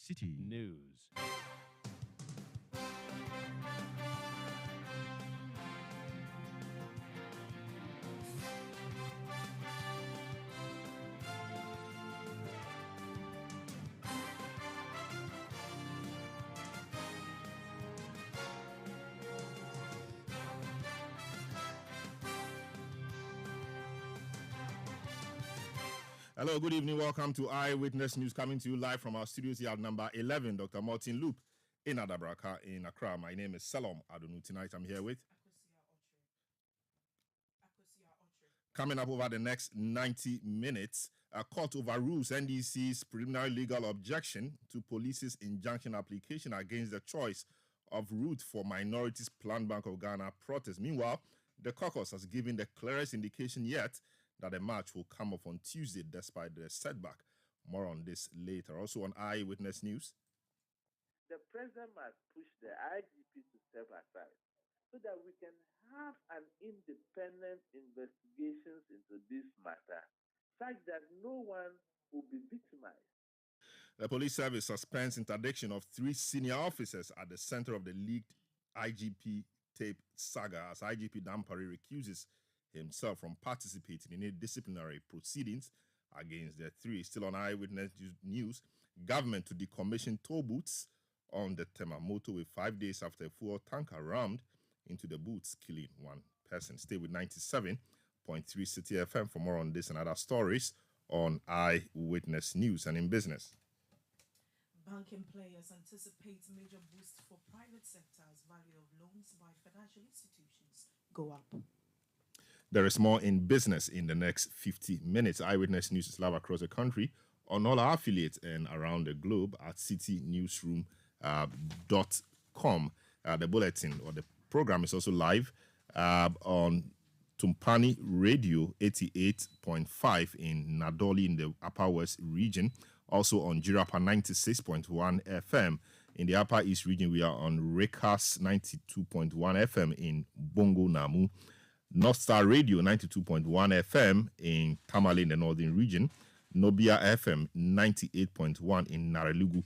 City News. Hello, good evening. Welcome to Eyewitness News, coming to you live from our studios here at number 11, Dr. Martin Loop in Adabraka in Accra. My name is Salom Adonu. Tonight I'm here with... Coming up over the next 90 minutes, a court overrules NDC's preliminary legal objection to police's injunction application against the choice of route for minorities Planned Bank of Ghana protest. Meanwhile, the caucus has given the clearest indication yet that the march will come off on Tuesday despite the setback. More on this later. Also on Eyewitness News. The president must push the IGP to step aside so that we can have an independent investigation into this matter, such that no one will be victimized. The police service suspends interdiction of 3 senior officers at the center of the leaked IGP tape saga as IGP Dampari recuses himself from participating in any disciplinary proceedings against the 3. Still on Eyewitness News, government to decommission toll booths on the Tema motorway 5 days after a fuel tanker rammed into the booths, killing 1 person. Stay with 97.3 Citi FM for more on this and other stories on Eyewitness News. And in business, banking players anticipate major boost for private sector as value of loans by financial institutions go up. There is more in business in the next 50 minutes. Eyewitness News is live across the country on all our affiliates and around the globe at citinewsroom.com. The bulletin or the program is also live on Tumpani Radio 88.5 in Nadoli in the Upper West region. Also on Jirapa 96.1 FM. In the Upper East region, we are on Rekas 92.1 FM in Bongo Namu. North Star Radio 92.1 FM in Tamale in the northern region, Nobia FM 98.1 in Narelugu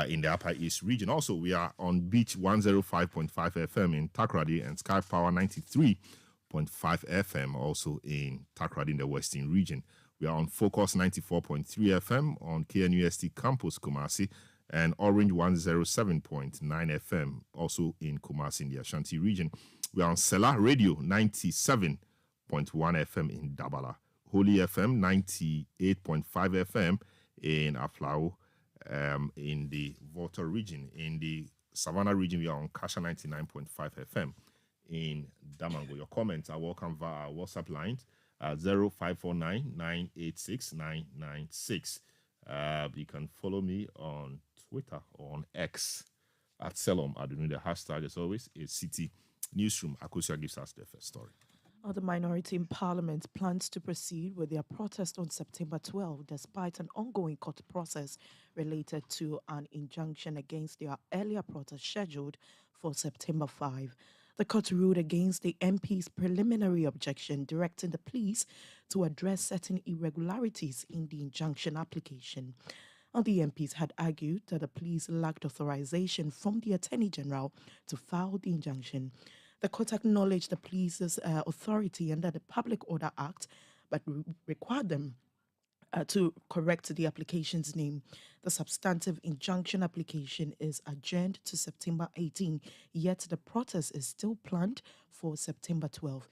in the Upper East region. Also, we are on Beach 105.5 FM in Takrady and Sky Power 93.5 FM also in Takrady in the western region. We are on Focus 94.3 FM on KNUST Campus Kumasi and Orange 107.9 FM also in Kumasi in the Ashanti region. We are on Sela Radio 97.1 FM in Dabala, Holy FM 98.5 FM in Aflao in the Volta region. In the Savannah region, we are on Kasha 99.5 FM in Damango. Your comments are welcome via our WhatsApp lines 0549 986 996. You can follow me on Twitter or on X at Selom Adunu. The hashtag, as always, is Citi Newsroom. Akosia gives us the first story. The minority in Parliament plans to proceed with their protest on September 12, despite an ongoing court process related to an injunction against their earlier protest scheduled for September 5. The court ruled against the MP's preliminary objection, directing the police to address certain irregularities in the injunction application. And the MPs had argued that the police lacked authorization from the Attorney General to file the injunction. The court acknowledged the police's authority under the Public Order Act, but required them to correct the application's name. The substantive injunction application is adjourned to September 18, yet the protest is still planned for September 12.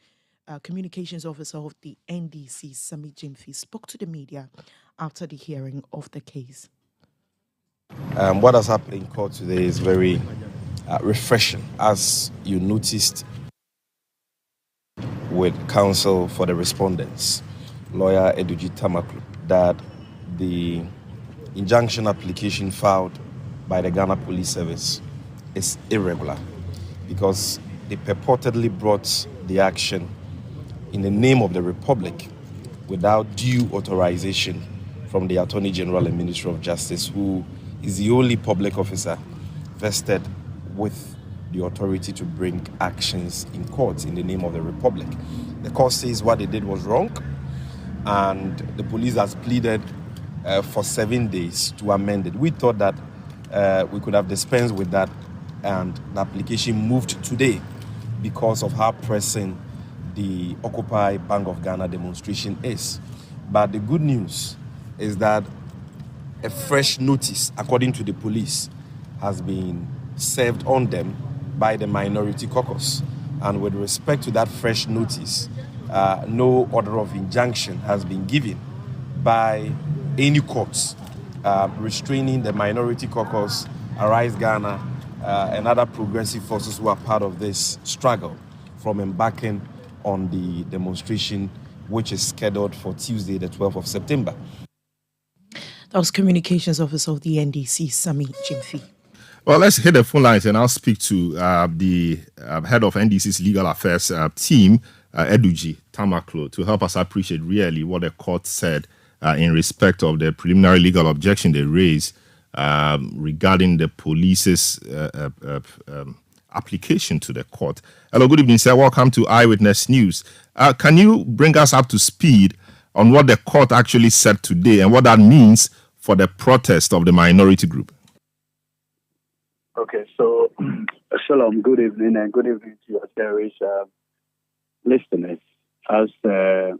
Communications officer of the NDC, Sami Jimfi, spoke to the media after the hearing of the case. What has happened in court today is very refreshing, as you noticed with counsel for the respondents, lawyer Eduji Tamaklu, that the injunction application filed by the Ghana Police Service is irregular because they purportedly brought the action in the name of the Republic without due authorization from the Attorney General and Minister of Justice, who is the only public officer vested with the authority to bring actions in court in the name of the Republic. The court says what they did was wrong, and the police has pleaded for 7 days to amend it. We thought that we could have dispensed with that, and the application moved today because of how pressing the Occupy Bank of Ghana demonstration is. But the good news is that a fresh notice, according to the police, has been served on them by the minority caucus. And with respect to that fresh notice, no order of injunction has been given by any courts restraining the minority caucus, Arise Ghana, and other progressive forces who are part of this struggle from embarking on the demonstration, which is scheduled for Tuesday, the 12th of September. That was Communications Officer of the NDC, Sami Jimfi. Well, let's hit the phone lines and I'll speak to the head of NDC's legal affairs team, Eduji Tamaklo, to help us appreciate really what the court said in respect of the preliminary legal objection they raised regarding the police's application to the court. Hello, good evening, sir. Welcome to Eyewitness News. Can you bring us up to speed on what the court actually said today and what that means for the protest of the minority group? Okay, so Shalom, good evening, and good evening to your cherished listeners. As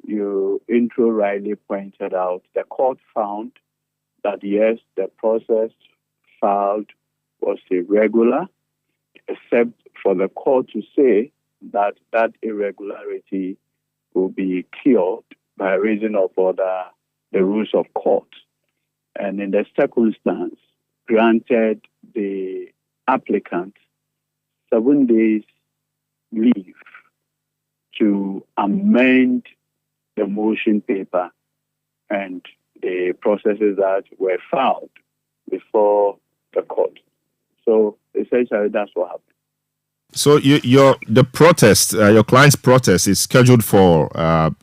you intro rightly pointed out, the court found that yes, the process filed was irregular, except for the court to say that that irregularity will be cured by reason of the rules of court. And in the circumstance, granted the applicant 7 days leave to amend the motion paper and the processes that were filed before the court. So essentially, that's what happened. So the protest, your client's protest, is scheduled for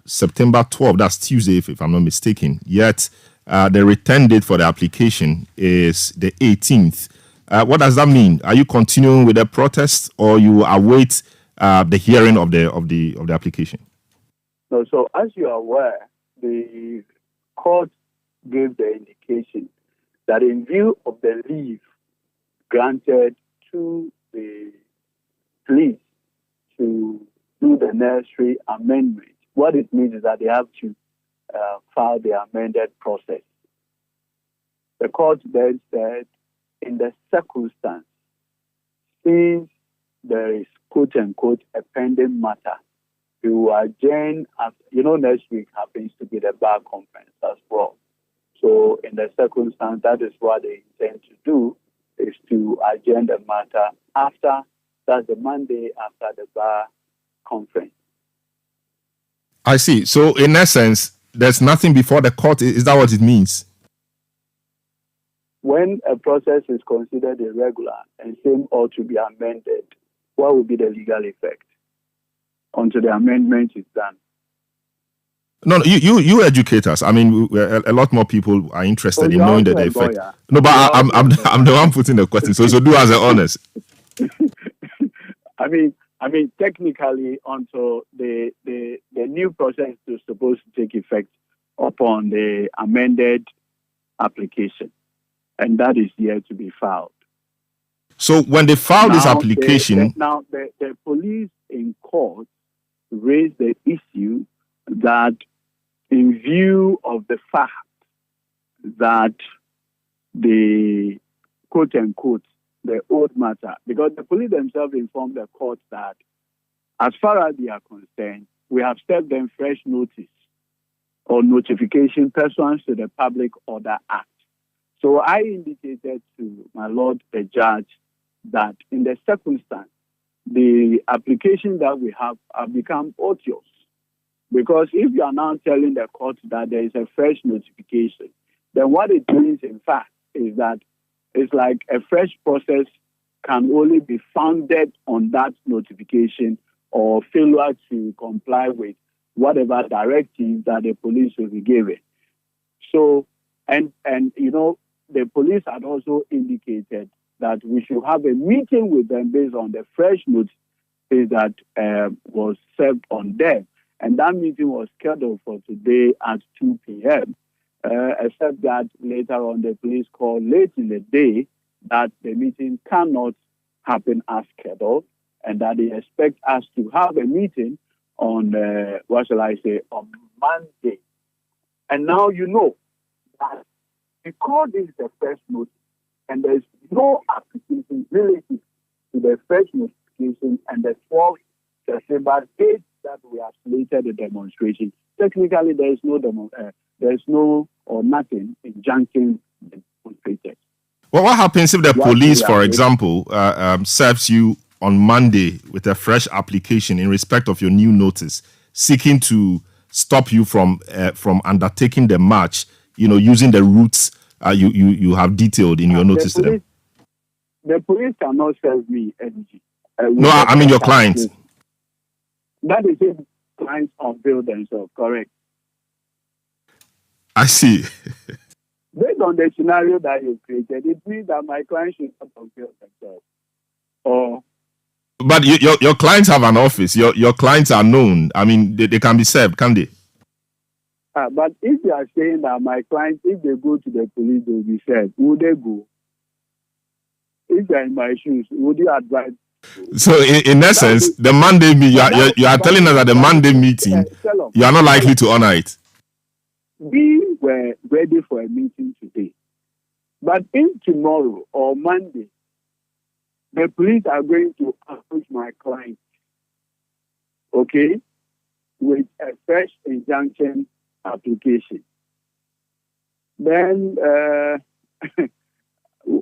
September 12th. That's Tuesday, if I'm not mistaken. Yet the return date for the application is the 18th. What does that mean? Are you continuing with the protest, or you await the hearing of the application? No. So as you are aware, the court gave the indication that in view of the leave granted to the police to do the necessary amendment, what it means is that they have to file the amended process. The court then said, in the circumstance, since there is quote-unquote a pending matter, we will adjourn, as you know, next week happens to be the bar conference as well. So in the circumstance, that is what they intend to do, is to adjourn the matter after, that's the Monday after the bar conference. I see. So in essence, there's nothing before the court. Is that what it means? When a process is considered irregular and same ought to be amended, what will be the legal effect until the amendment is done? No, you educate us. I mean, a lot more people are interested in knowing the effect. No, but I'm the one putting the question. So do as an honest. I mean, technically, until the new process is supposed to take effect upon the amended application, and that is yet to be filed. So when they filed this application, the police in court raised the issue that, in view of the fact that the quote unquote the old matter, because the police themselves informed the court that, as far as they are concerned, we have served them fresh notice or notification pursuant to the Public Order Act. So I indicated to my Lord the Judge that in the circumstance, the application that we have become odious. Because if you are now telling the court that there is a fresh notification, then what it means, in fact, is that it's like a fresh process can only be founded on that notification or failure to comply with whatever directive that the police will be given. So, and you know, the police had also indicated that we should have a meeting with them based on the fresh notice that was served on them. And that meeting was scheduled for today at 2 p.m., except that later on the police called late in the day that the meeting cannot happen as scheduled, and that they expect us to have a meeting on, on Monday. And now you know that because this is the first notice, and there's no application related to the first notification and the 12th September date that we have slated the demonstration. Technically, there's no or nothing injuncting the demonstrators. Well, what happens if the police, for example, serves you on Monday with a fresh application in respect of your new notice, seeking to stop you from undertaking the march, using the routes you have detailed in your notice to them? The police cannot serve me energy. No, I mean your clients. That is if clients unveil themselves, correct? I see. Based on the scenario that you created, it means that my clients should not unveil themselves. But your clients have an office. Your clients are known. I mean, they can be served, can't they? But if you are saying that my clients, if they go to the police, they will be served, would they go? If they are in my shoes, would you advise? So, in essence, the Monday meeting, you are telling us that the Monday meeting, you are not likely to honor it. We were ready for a meeting today. But if tomorrow or Monday, the police are going to approach my client, okay, with a fresh injunction application, then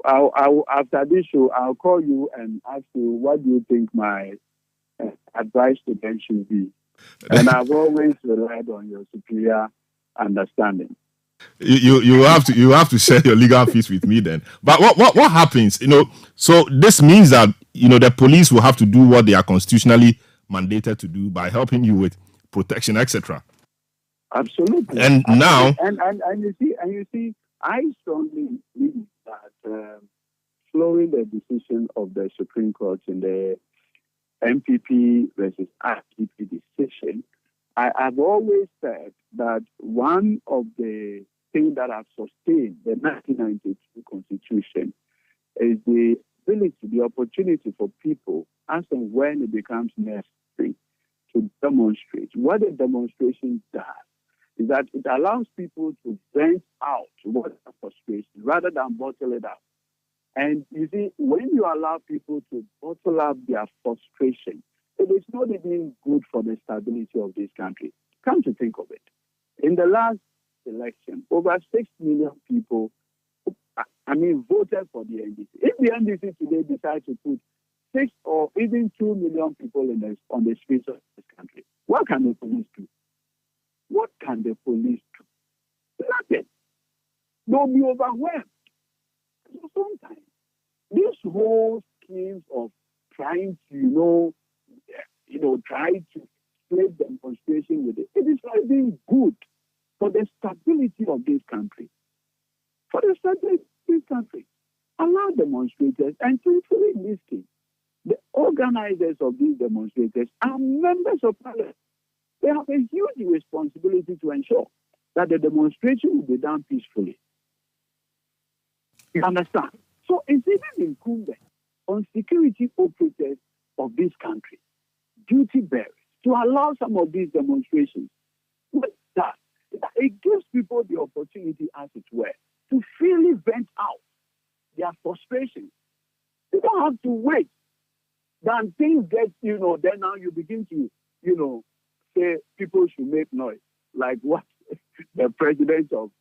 after this show, I'll call you and ask you what do you think my advice to them should be. And I've always relied on your superior understanding. You have to share your legal fees with me then. But what happens? So this means that the police will have to do what they are constitutionally mandated to do by helping you with protection, etc. Absolutely. And now, and you see, I strongly believe that following the decision of the Supreme Court in the MPP versus RPP decision, I've always said that one of the things that have sustained the 1992 Constitution is the ability, the opportunity for people, as and when it becomes necessary, to demonstrate. What a demonstration does is that it allows people to vent out what their frustration rather than bottle it up. And you see, when you allow people to bottle up their frustration, it is not even good for the stability of this country. Come to think of it. In the last election, over 6 million people, voted for the NDC. If the NDC today decides to put 6 or even 2 million people on the streets of this country, what can the police do? What can the police do? Nothing. They'll be overwhelmed. So sometimes, these whole schemes of trying to, try to slave demonstration with it is not being good for the stability of this country. For the stability of this country. Allow demonstrators, and truthfully in this case, the organizers of these demonstrators are members of parliament. They have a huge responsibility to ensure that the demonstration will be done peacefully. You understand? So it's even incumbent on security operators of this country, duty bearers, to allow some of these demonstrations. What that? It gives people the opportunity, as it were, to freely vent out their frustrations. You don't have to wait. Then things get, then now you begin to, say people should make noise. Like what the president of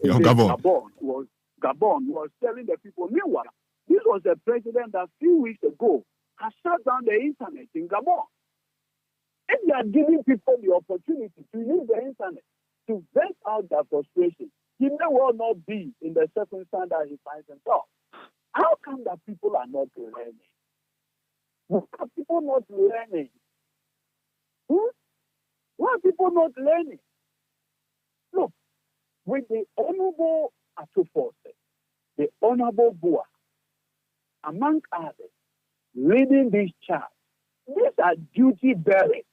Gabon was telling the people. Meanwhile, this was the president that a few weeks ago has shut down the internet in Gabon. If they are giving people the opportunity to use the internet to vent out their frustration, he may well not be in the circumstance that he finds himself. How come that people are not learning? Why are people not learning? Why are people not learning? Look, with the Honorable Atufose, the Honorable Bua, among others, leading this charge, these are duty bearers.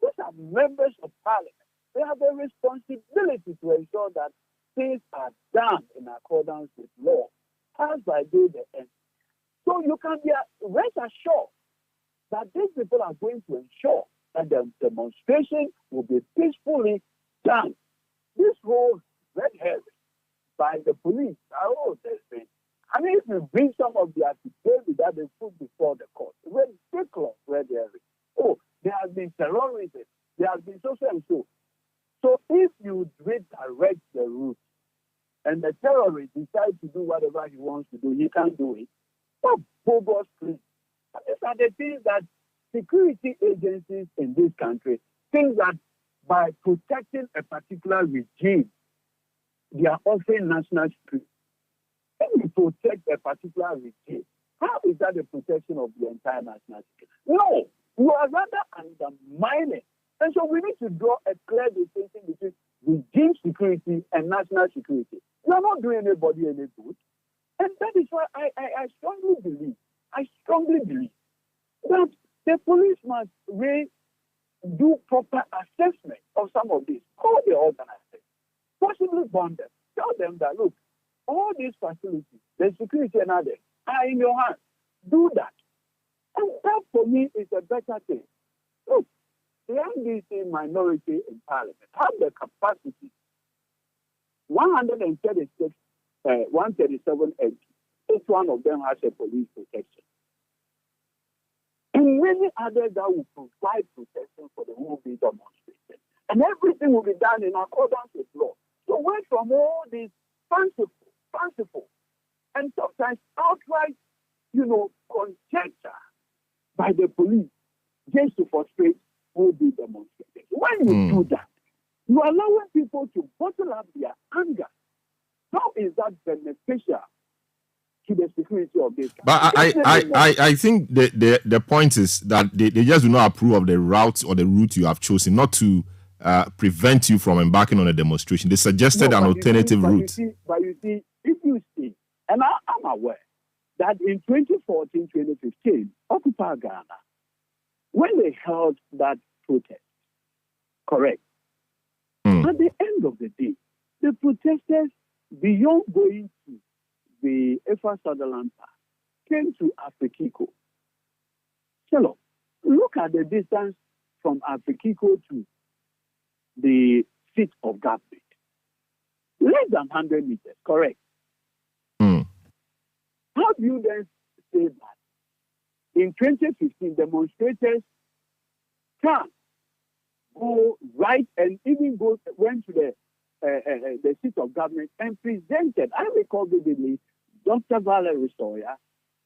These are members of parliament. They have a responsibility to ensure that things are done in accordance with law. pass by day the end. So you can be rest assured that these people are going to ensure that the demonstration will be peacefully done. This whole red herring by the police, there's been. I mean, if you bring some of the affidavits that they put before the court, ridiculous red herring. Oh, there has been terrorism, there has been so and so. So if you redirect the route and the terrorist decides to do whatever he wants to do, he can't do it. What bogus claims? These are the things that security agencies in this country think that by protecting a particular regime, they are offering national security. When you protect a particular regime, how is that a protection of the entire national security? No, you are rather undermining. And so we need to draw a clear distinction between regime security and national security. You are not doing anybody any good. And that is why I strongly believe that the police must do proper assessment of some of these. Call the organizers, possibly bond them. Tell them that, look, all these facilities, the security and others, are in your hands. Do that. And that, for me, is a better thing. Look, the NDC minority in Parliament have the capacity, 137 MP. Each one of them has a police protection. And many others that will provide protection for the whole be demonstration. And everything will be done in accordance with law. So away from all these fanciful, and sometimes outright, conjecture by the police just to frustrate who be demonstrators. When you do that, you are allowing people to bottle up their anger. How is that beneficial to the security of this country? But I think the point is that they just do not approve of the route or the route you have chosen, not to prevent you from embarking on a demonstration. They suggested an alternative route. But you see, if you see, and I'm aware that in 2014, 2015, Occupy Ghana, when they held that protest, correct, at the end of the day, the protesters, beyond going to the Efa Sutherland Park, came to Afrikiko. So, look at the distance from Afrikiko to the seat of government. Less than 100 meters, correct? How do you then say that in 2015, demonstrators can go right and even went to the seat of government and presented, I recall vividly, Dr. Valerie Sawyer,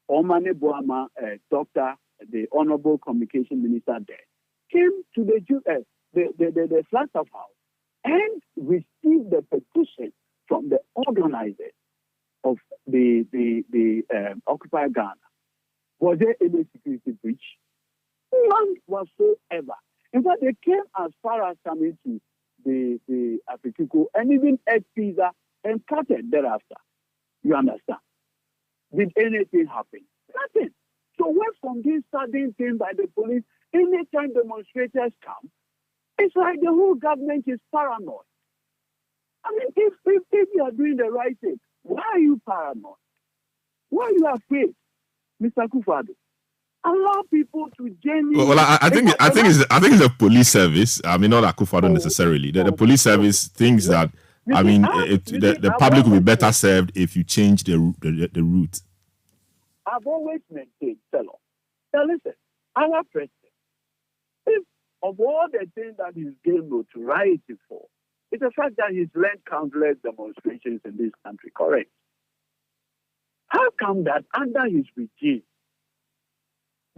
Omane Boama, Dr. the Honorable Communication Minister there, came to the Flagstaff House and received the petition from the organizers of the Occupy Ghana. Was there any security breach? None whatsoever. In fact, they came as far as coming to the Afrikiko and even ate pizza and cut it thereafter. You understand? Did anything happen? Nothing. So when from this sudden thing by the police, anytime demonstrators come, it's like the whole government is paranoid. I mean, if you are doing the right thing, why are you paranoid? Why are you afraid, Mr. Kufado? Allow people to genuinely. Well, I think it's a police service. I mean, not Akufado necessarily. The police service thinks that. I mean, the public will be better served if you change the route. I've always maintained, fellow. Now listen, our president, if of all the things that he's gained notoriety for, it's the fact that he's led countless demonstrations in this country, correct? How come that under his regime,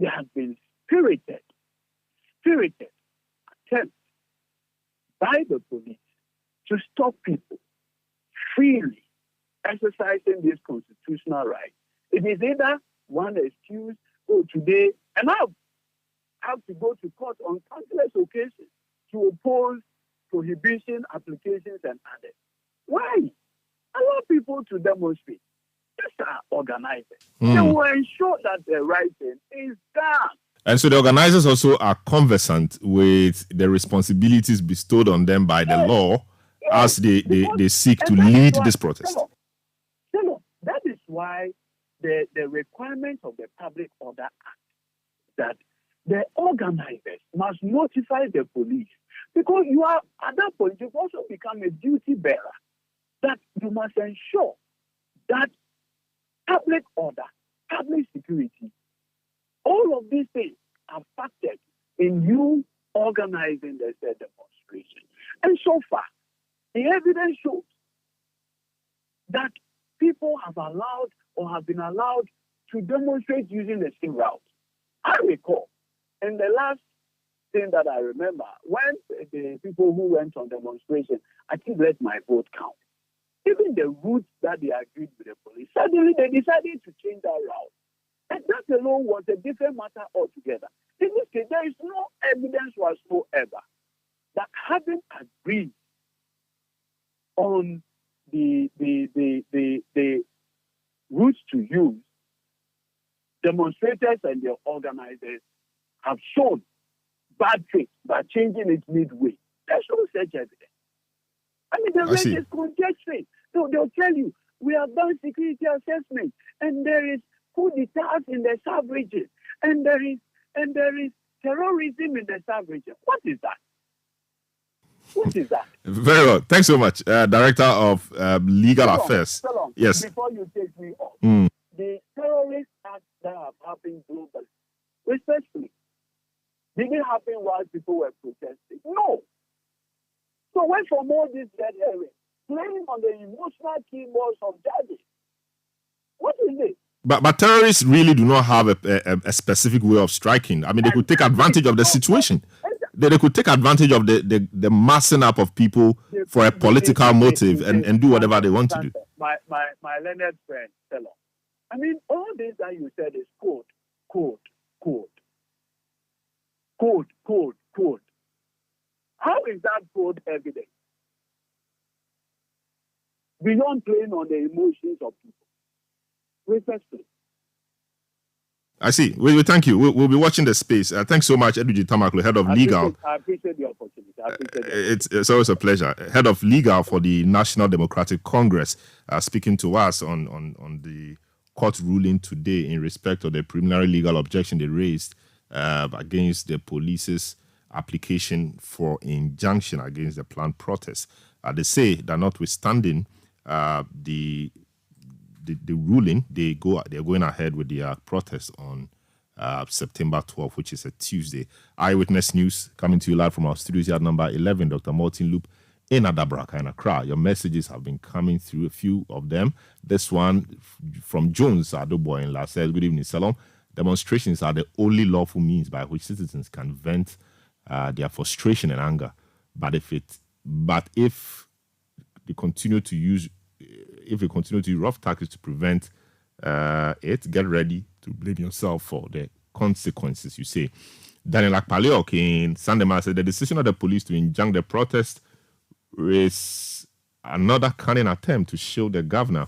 there has been spirited attempts by the police to stop people freely exercising this constitutional right? It is either one excuse, today, and I have to go to court on countless occasions to oppose prohibition applications and others. Why? Allow people to demonstrate. These are organizers. They will ensure that the right thing is done. And so the organizers also are conversant with the responsibilities bestowed on them by the law as they seek to lead this protest. That is why why the requirements of the Public Order Act that the organizers must notify the police, because you are at that point you've also become a duty bearer, that you must ensure that public order, public security, all of these things are factored in you organizing the demonstration. And so far, the evidence shows that people have allowed or have been allowed to demonstrate using the same route. I recall, in the last thing that I remember, when the people who went on demonstration, I think let my vote count, even the route that they agreed with the police, suddenly they decided to change that route. And that alone was a different matter altogether. In this case, there is no evidence whatsoever that having agreed on the routes to use, demonstrators and their organizers have shown bad faith by changing it midway. There's no such evidence. I mean, the rest is conjecture. So they'll tell you, we have done security assessment, and there is coup d'etat in the sub-region, and there is terrorism in the sub-region. What is that? What is that? Very well. Thanks so much, Director of Legal Affairs. So long. Yes. Before you take me off, the terrorist acts that have happened globally, respectfully, didn't happen while people were protesting. No. So when from all this dead area, playing on the emotional keyboards of judges, what is it? But terrorists really do not have a specific way of striking. I mean, they could take advantage of the situation. They could take advantage of the massing up of people for a political motive and do whatever they want to do. My learned friend, fellow. I mean, all this that you said is code. How is that code evidence? Beyond playing on the emotions of people. Respectfully. I see. We thank you. We'll be watching the space. Thanks so much, Edwidji Tamaklo, Head of Legal. I appreciate the opportunity. It's always a pleasure. Head of Legal for the National Democratic Congress, speaking to us on the court ruling today in respect of the preliminary legal objection they raised against the police's application for injunction against the planned protest. They say that notwithstanding the ruling, they're going ahead with the protest on September 12th, which is a Tuesday. Eyewitness News coming to you live from our studios here at number 11, Dr. Martin Loop in Adabraka and Accra. Your messages have been coming through, a few of them. This one from Jones Adoboy in La says, good evening, Salom. Demonstrations are the only lawful means by which citizens can vent their frustration and anger. But if they continue to use rough tactics to prevent it, get ready to blame yourself for the consequences, you say. Daniel Akpaleok in Sandema said the decision of the police to injunct the protest is another cunning attempt to shield the governor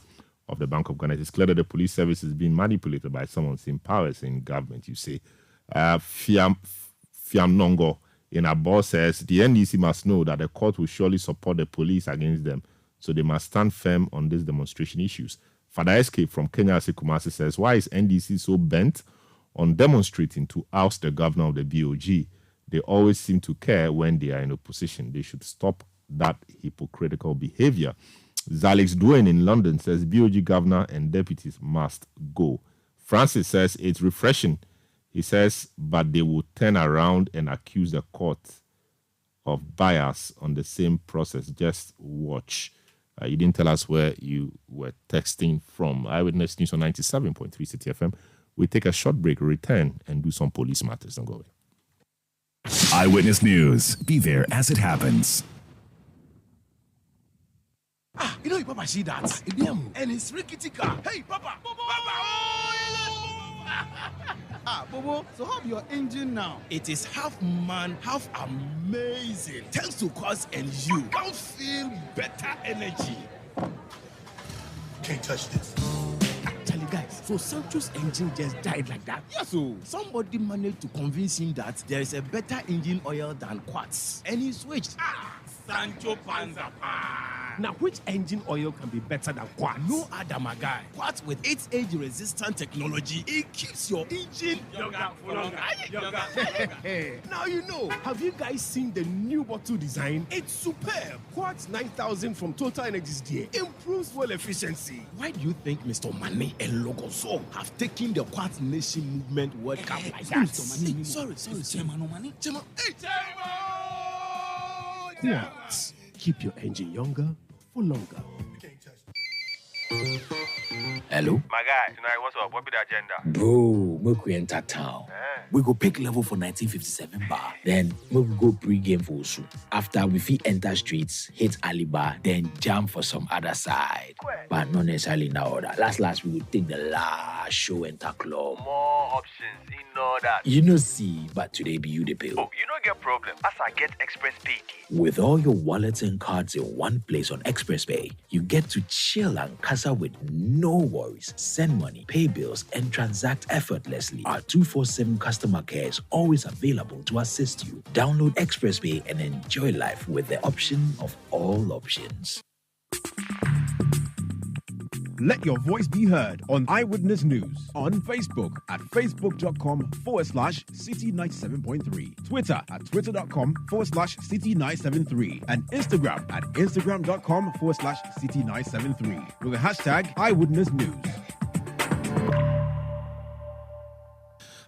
of the Bank of Ghana. It's clear that the police service is being manipulated by someone's in powers in government, you say. Fiam Nongo in Abo says the NDC must know that the court will surely support the police against them, so they must stand firm on these demonstration issues. Father Escape from Kenya Kumasi says, why is NDC so bent on demonstrating to oust the governor of the BOG? They always seem to care when they are in opposition. They should stop that hypocritical behavior. Zalix Dwayne in London says, BOG governor and deputies must go. Francis says, it's refreshing. He says, but they will turn around and accuse the court of bias on the same process. Just watch. You didn't tell us where you were texting from. Eyewitness News on 97.3 Citi FM. We take a short break, return, and do some police matters. Don't go away. Eyewitness News. Be there as it happens. You know, Papa, see that? And it's rickety car. Hey, Papa! Bobo, so how your engine now? It is half man, half amazing. Thanks to Cause and you can feel better energy. Can't touch this. Actually, guys, so Sancho's engine just died like that. Yes, so somebody managed to convince him that there is a better engine oil than Quartz, and he switched. Sancho Panza. Now, which engine oil can be better than Quartz? No other, my guy. Quartz with its age-resistant technology, it keeps your engine younger for longer. Now you know. Have you guys seen the new bottle design? It's superb. Quartz 9000 from Total Energies there improves fuel efficiency. Why do you think Mr. Mane and Logoso have taken the Quartz Nation movement World Cup like that? Sorry. Chairman Mane. Quartz. Keep your engine younger for longer. Hello? My guy, tonight, what's up? What be the agenda? Bro, we enter town. We go pick level for 1957 bar. Then we go pre-game for Usu. After we fit enter streets, hit Alibar, then jam for some other side. But not necessarily in order. Last, we will take the last show enter club. More options in order. You know, see, but today be you the bill. Oh, you don't get problem. As I get Express Pay. With all your wallets and cards in one place on Express Pay, you get to chill and casa with no worries. Send money, pay bills, and transact effortlessly. Our 247 customer care is always available to assist you. Download Express Pay and enjoy life with the option of all options. Let your voice be heard on Eyewitness News on Facebook at facebook.com/Citi97.3, Twitter at twitter.com/Citi973, and Instagram at instagram.com/Citi973 with the hashtag Eyewitness News.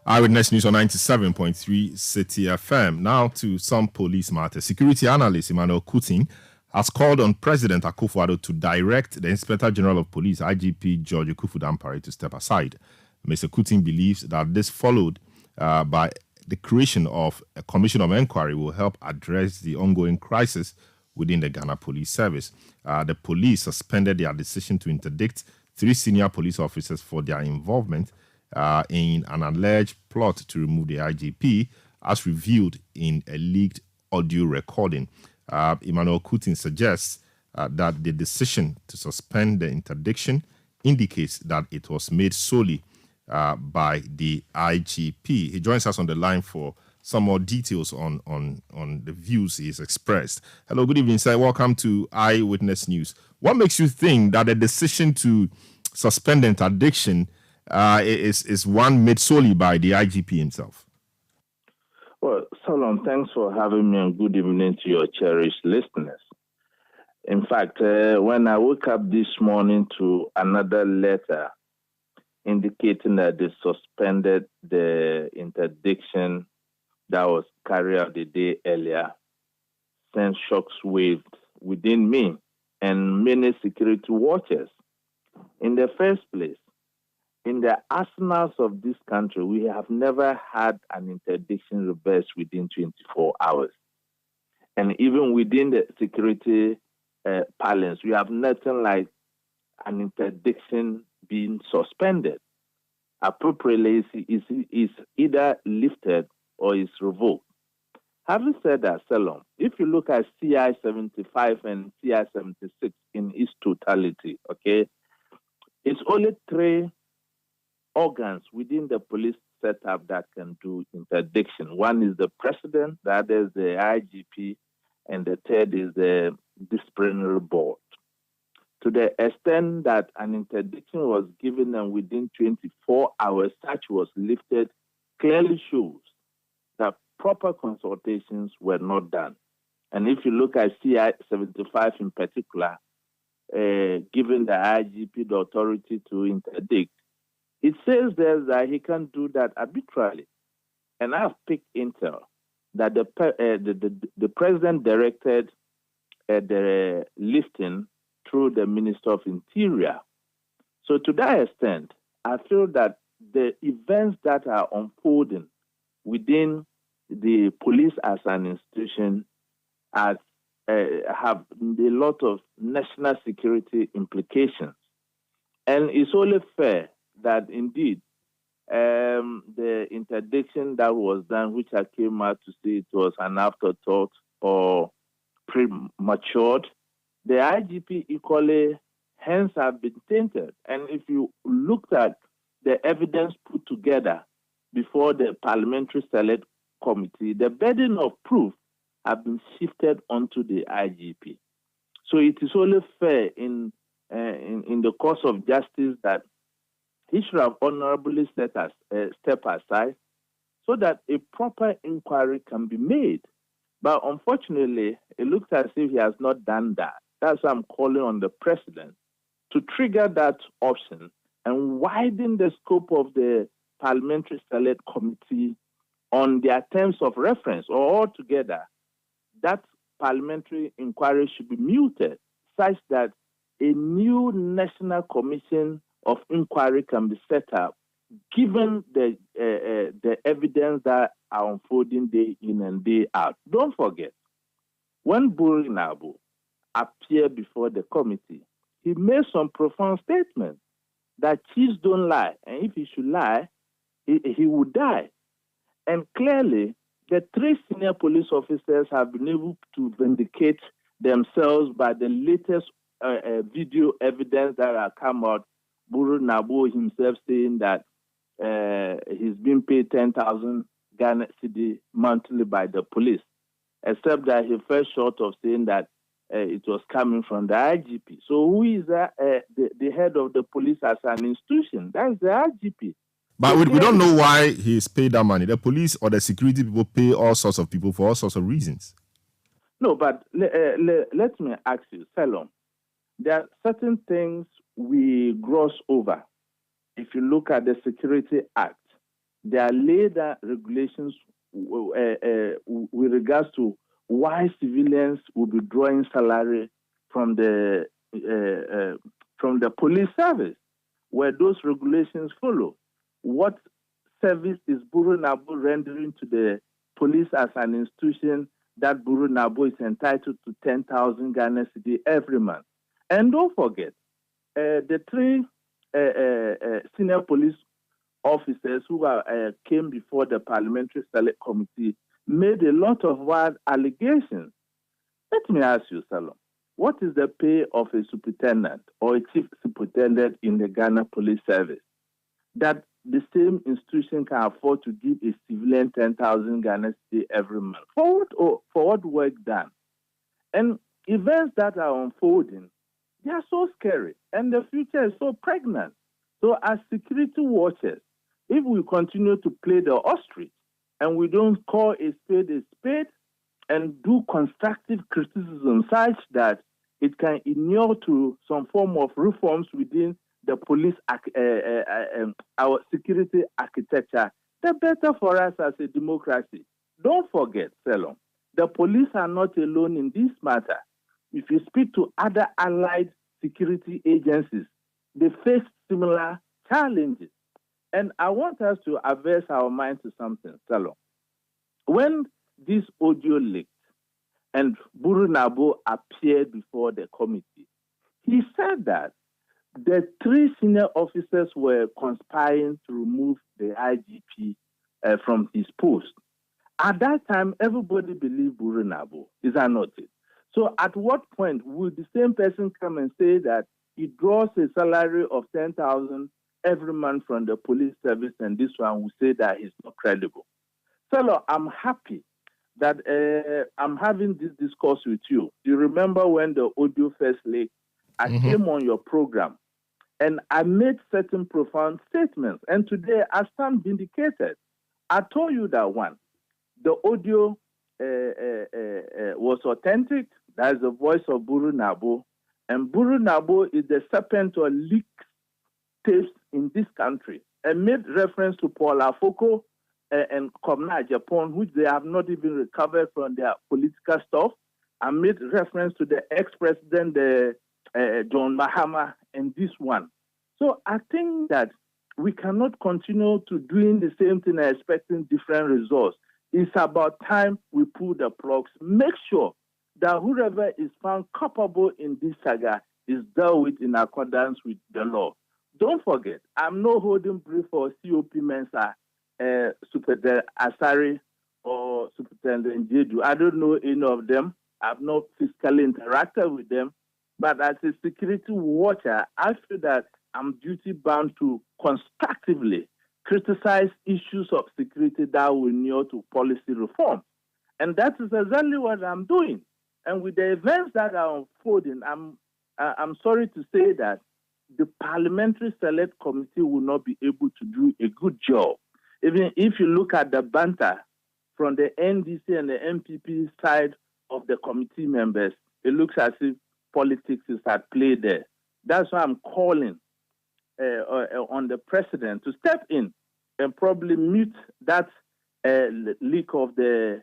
Eyewitness News on 97.3 Citi FM. Now to some police matters. Security analyst Emmanuel Kutin has called on President Akufo-Addo to direct the Inspector General of Police, IGP George Akufu-Dampare, to step aside. Mr. Kutin believes that this followed by the creation of a commission of inquiry will help address the ongoing crisis within the Ghana Police Service. The police suspended their decision to interdict 3 senior police officers for their involvement in an alleged plot to remove the IGP, as revealed in a leaked audio recording. Emmanuel Kutin suggests that the decision to suspend the interdiction indicates that it was made solely by the IGP. He joins us on the line for some more details on the views he's expressed. Hello, good evening, sir. Welcome to Eyewitness News. What makes you think that the decision to suspend the interdiction is one made solely by the IGP himself? Well, Solomon, thanks for having me, and good evening to your cherished listeners. In fact, when I woke up this morning to another letter indicating that they suspended the interdiction that was carried out the day earlier, sent shocks waved within me and many security watchers. In the first place, in the arsenals of this country, we have never had an interdiction reversed within 24 hours. And even within the security parlance, we have nothing like an interdiction being suspended. Appropriately, is either lifted or is revoked. Having said that, Salom, if you look at CI 75 and CI 76 in its totality, okay, it's only 3 organs within the police setup that can do interdiction. One is the president, the other is the IGP, and the third is the disciplinary board. To the extent that an interdiction was given and within 24 hours, such was lifted, clearly shows that proper consultations were not done. And if you look at CI 75 in particular, giving the IGP the authority to interdict, it says there that he can do that arbitrarily. And I've picked intel that the president directed the lifting through the Minister of Interior. So to that extent, I feel that the events that are unfolding within the police as an institution have a lot of national security implications. And it's only fair that indeed the interdiction that was done, which I came out to say it was an afterthought or prematured, the IGP equally hence have been tainted. And if you looked at the evidence put together before the Parliamentary Select Committee, the burden of proof have been shifted onto the IGP. So it is only fair in the course of justice that he should have honorably step aside so that a proper inquiry can be made. But unfortunately, it looks as if he has not done that. That's why I'm calling on the president to trigger that option and widen the scope of the Parliamentary Select Committee on their terms of reference, or altogether, that parliamentary inquiry should be muted such that a new National Commission of Inquiry can be set up, given the evidence that are unfolding day in and day out. Don't forget, when Buri Nabu appeared before the committee, he made some profound statements that chiefs don't lie, and if he should lie, he would die. And clearly, the 3 senior police officers have been able to vindicate themselves by the latest video evidence that have come out. Buru Nabo himself saying that he's been paid 10,000 Ghana cedi monthly by the police, except that he fell short of saying that it was coming from the IGP. So who is the head of the police as an institution? That's the IGP. But we don't know why he's paid that money. The police or the security people pay all sorts of people for all sorts of reasons. No, but let me ask you, Salom, there are certain things we gloss over. If you look at the Security Act, there are laid regulations with regards to why civilians will be drawing salary from the police service, where those regulations follow. What service is Buru Nabo rendering to the police as an institution that Buru Nabo is entitled to 10,000 Ghana cedi every month? And don't forget, the 3 senior police officers who came before the Parliamentary Select Committee made a lot of wild allegations. Let me ask you, Salom, what is the pay of a superintendent or a chief superintendent in the Ghana Police Service that the same institution can afford to give a civilian 10,000 Ghana cedi every month? For what work done? And events that are unfolding, they are so scary, and the future is so pregnant. So as security watchers, if we continue to play the ostrich and we don't call a spade and do constructive criticism such that it can inure to some form of reforms within the police, our security architecture, the better for us as a democracy. Don't forget, Selom, the police are not alone in this matter. If you speak to other allied security agencies, they face similar challenges. And I want us to averse our mind to something, Selom. When this audio leaked and Buru Nabo appeared before the committee, he said that the 3 senior officers were conspiring to remove the IGP from his post. At that time, everybody believed Buru Nabo. Is that not it? So at what point would the same person come and say that he draws a salary of 10,000 every month from the police service, and this one will say that he's not credible? So I'm happy that I'm having this discourse with you. Do you remember when the audio first leaked? I came on your program and I made certain profound statements. And today I stand vindicated. I told you that the audio was authentic. That is the voice of Buru Nabo. And Buru Nabo is the serpent or leak tapes in this country. And made reference to Paul Afoko and Komna Japan, which they have not even recovered from their political stuff. I made reference to the ex-president, John Mahama, and this one. So I think that we cannot continue to doing the same thing and expecting different results. It's about time we pull the plugs. Make sure that whoever is found culpable in this saga is dealt with in accordance with the law. Don't forget, I'm not holding brief for COP Mensa, Superintendent Asari, or Superintendent Jedu. I don't know any of them. I've not physically interacted with them. But as a security watcher, I feel that I'm duty-bound to constructively criticize issues of security that will inure to policy reform. And that is exactly what I'm doing. And with the events that are unfolding, I'm sorry to say that the Parliamentary Select Committee will not be able to do a good job. Even if you look at the banter from the NDC and the MPP side of the committee members, it looks as if politics is at play there. That's why I'm calling on the president to step in and probably mute that leak of the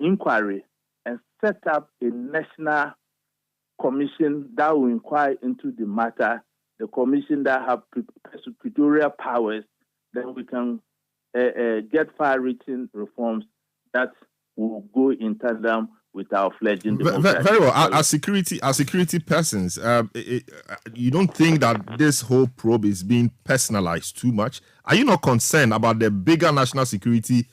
inquiry and set up a national commission that will inquire into the matter, the commission that have prosecutorial powers, then we can get far-reaching reforms that will go in tandem with our fledgling democracy. Very well. As security persons, you don't think that this whole probe is being personalized too much? Are you not concerned about the bigger national security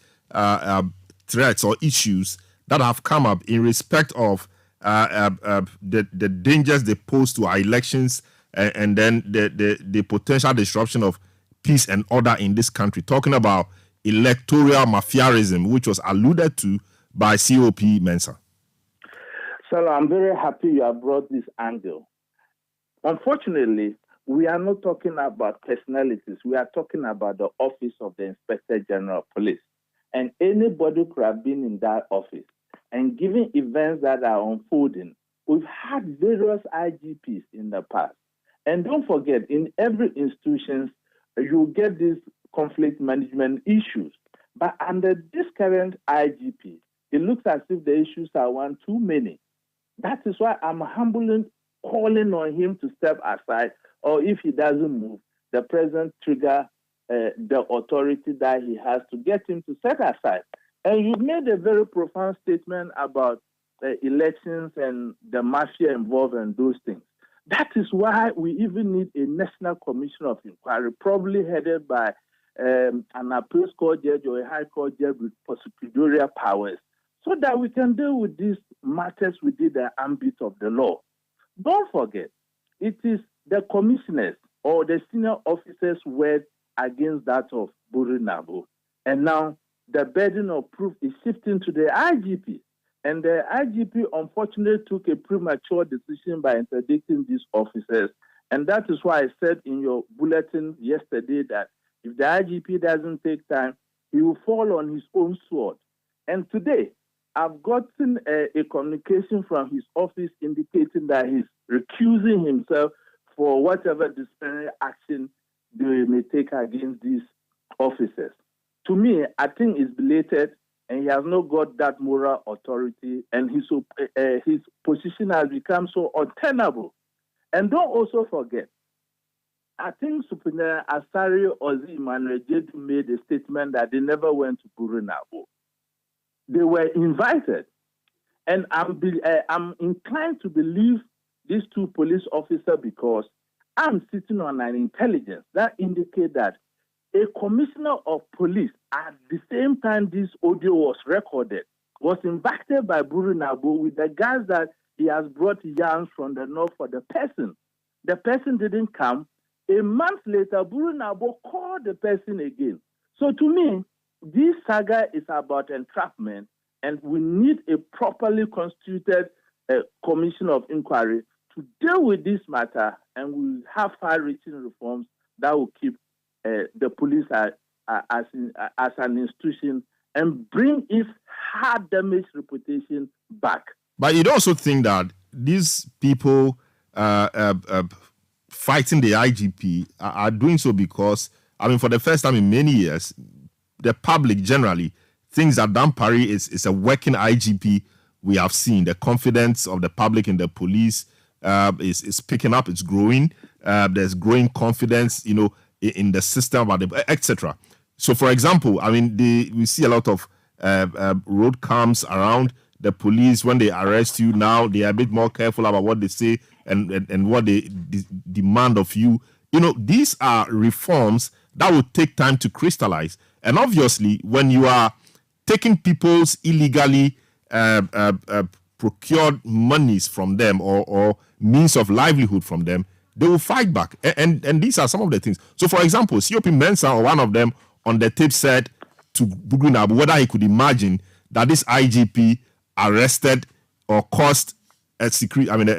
threats or issues that have come up in respect of the dangers they pose to our elections and then the potential disruption of peace and order in this country? Talking about electoral mafiaism, which was alluded to by COP Mensah. So I'm very happy you have brought this angle. Unfortunately, we are not talking about personalities. We are talking about the office of the Inspector General of Police. And anybody could have been in that office. And given events that are unfolding, we've had various IGPs in the past. And don't forget, in every institution, you get these conflict management issues. But under this current IGP, it looks as if the issues are one too many. That is why I'm humbly calling on him to step aside, or if he doesn't move, the president trigger the authority that he has to get him to set aside. And you made a very profound statement about elections and the mafia involved and those things. That is why we even need a national commission of inquiry, probably headed by an appeals court judge or a high court judge with prosecutorial powers, so that we can deal with these matters within the ambit of the law. Don't forget, it is the commissioners or the senior officers' word against that of Buru Nabo. And now the burden of proof is shifting to the IGP. And the IGP unfortunately took a premature decision by interdicting these officers. And that is why I said in your bulletin yesterday that if the IGP doesn't take time, he will fall on his own sword. And today, I've gotten a communication from his office indicating that he's recusing himself for whatever disciplinary action they may take against these officers. To me, I think it's belated, and he has not got that moral authority, and his position has become so untenable. And don't also forget, I think Superintendent Asari Ozi Emmanuel Jedu made a statement that they never went to Buru Nabo. They were invited. And I'm inclined to believe these two police officers because I'm sitting on an intelligence that indicates that a commissioner of police, at the same time this audio was recorded, was invited by Buru Nabo with the guys that he has brought yarns from the north for the person. The person didn't come. A month later, Buru Nabo called the person again. So to me, this saga is about entrapment, and we need a properly constituted commission of inquiry to deal with this matter, and we'll have far-reaching reforms that will keep the police as an institution and bring its hard damaged reputation back. But you'd also think that these people fighting the IGP are doing so because, I mean, for the first time in many years, the public generally thinks that Dan Parry is a working IGP. We have seen the confidence of the public in the police is picking up, it's growing. There's growing confidence, in the system, etc. So, for example, I mean, we see a lot of road cams around. The police, when they arrest you now, they are a bit more careful about what they say and what they demand of you. These are reforms that will take time to crystallize. And obviously, when you are taking people's illegally procured monies from them or means of livelihood from them, they will fight back. And these are some of the things. So, for example, COP Mensah, or one of them on the tape, said to Buru Nabo whether he could imagine that this IGP arrested or caused a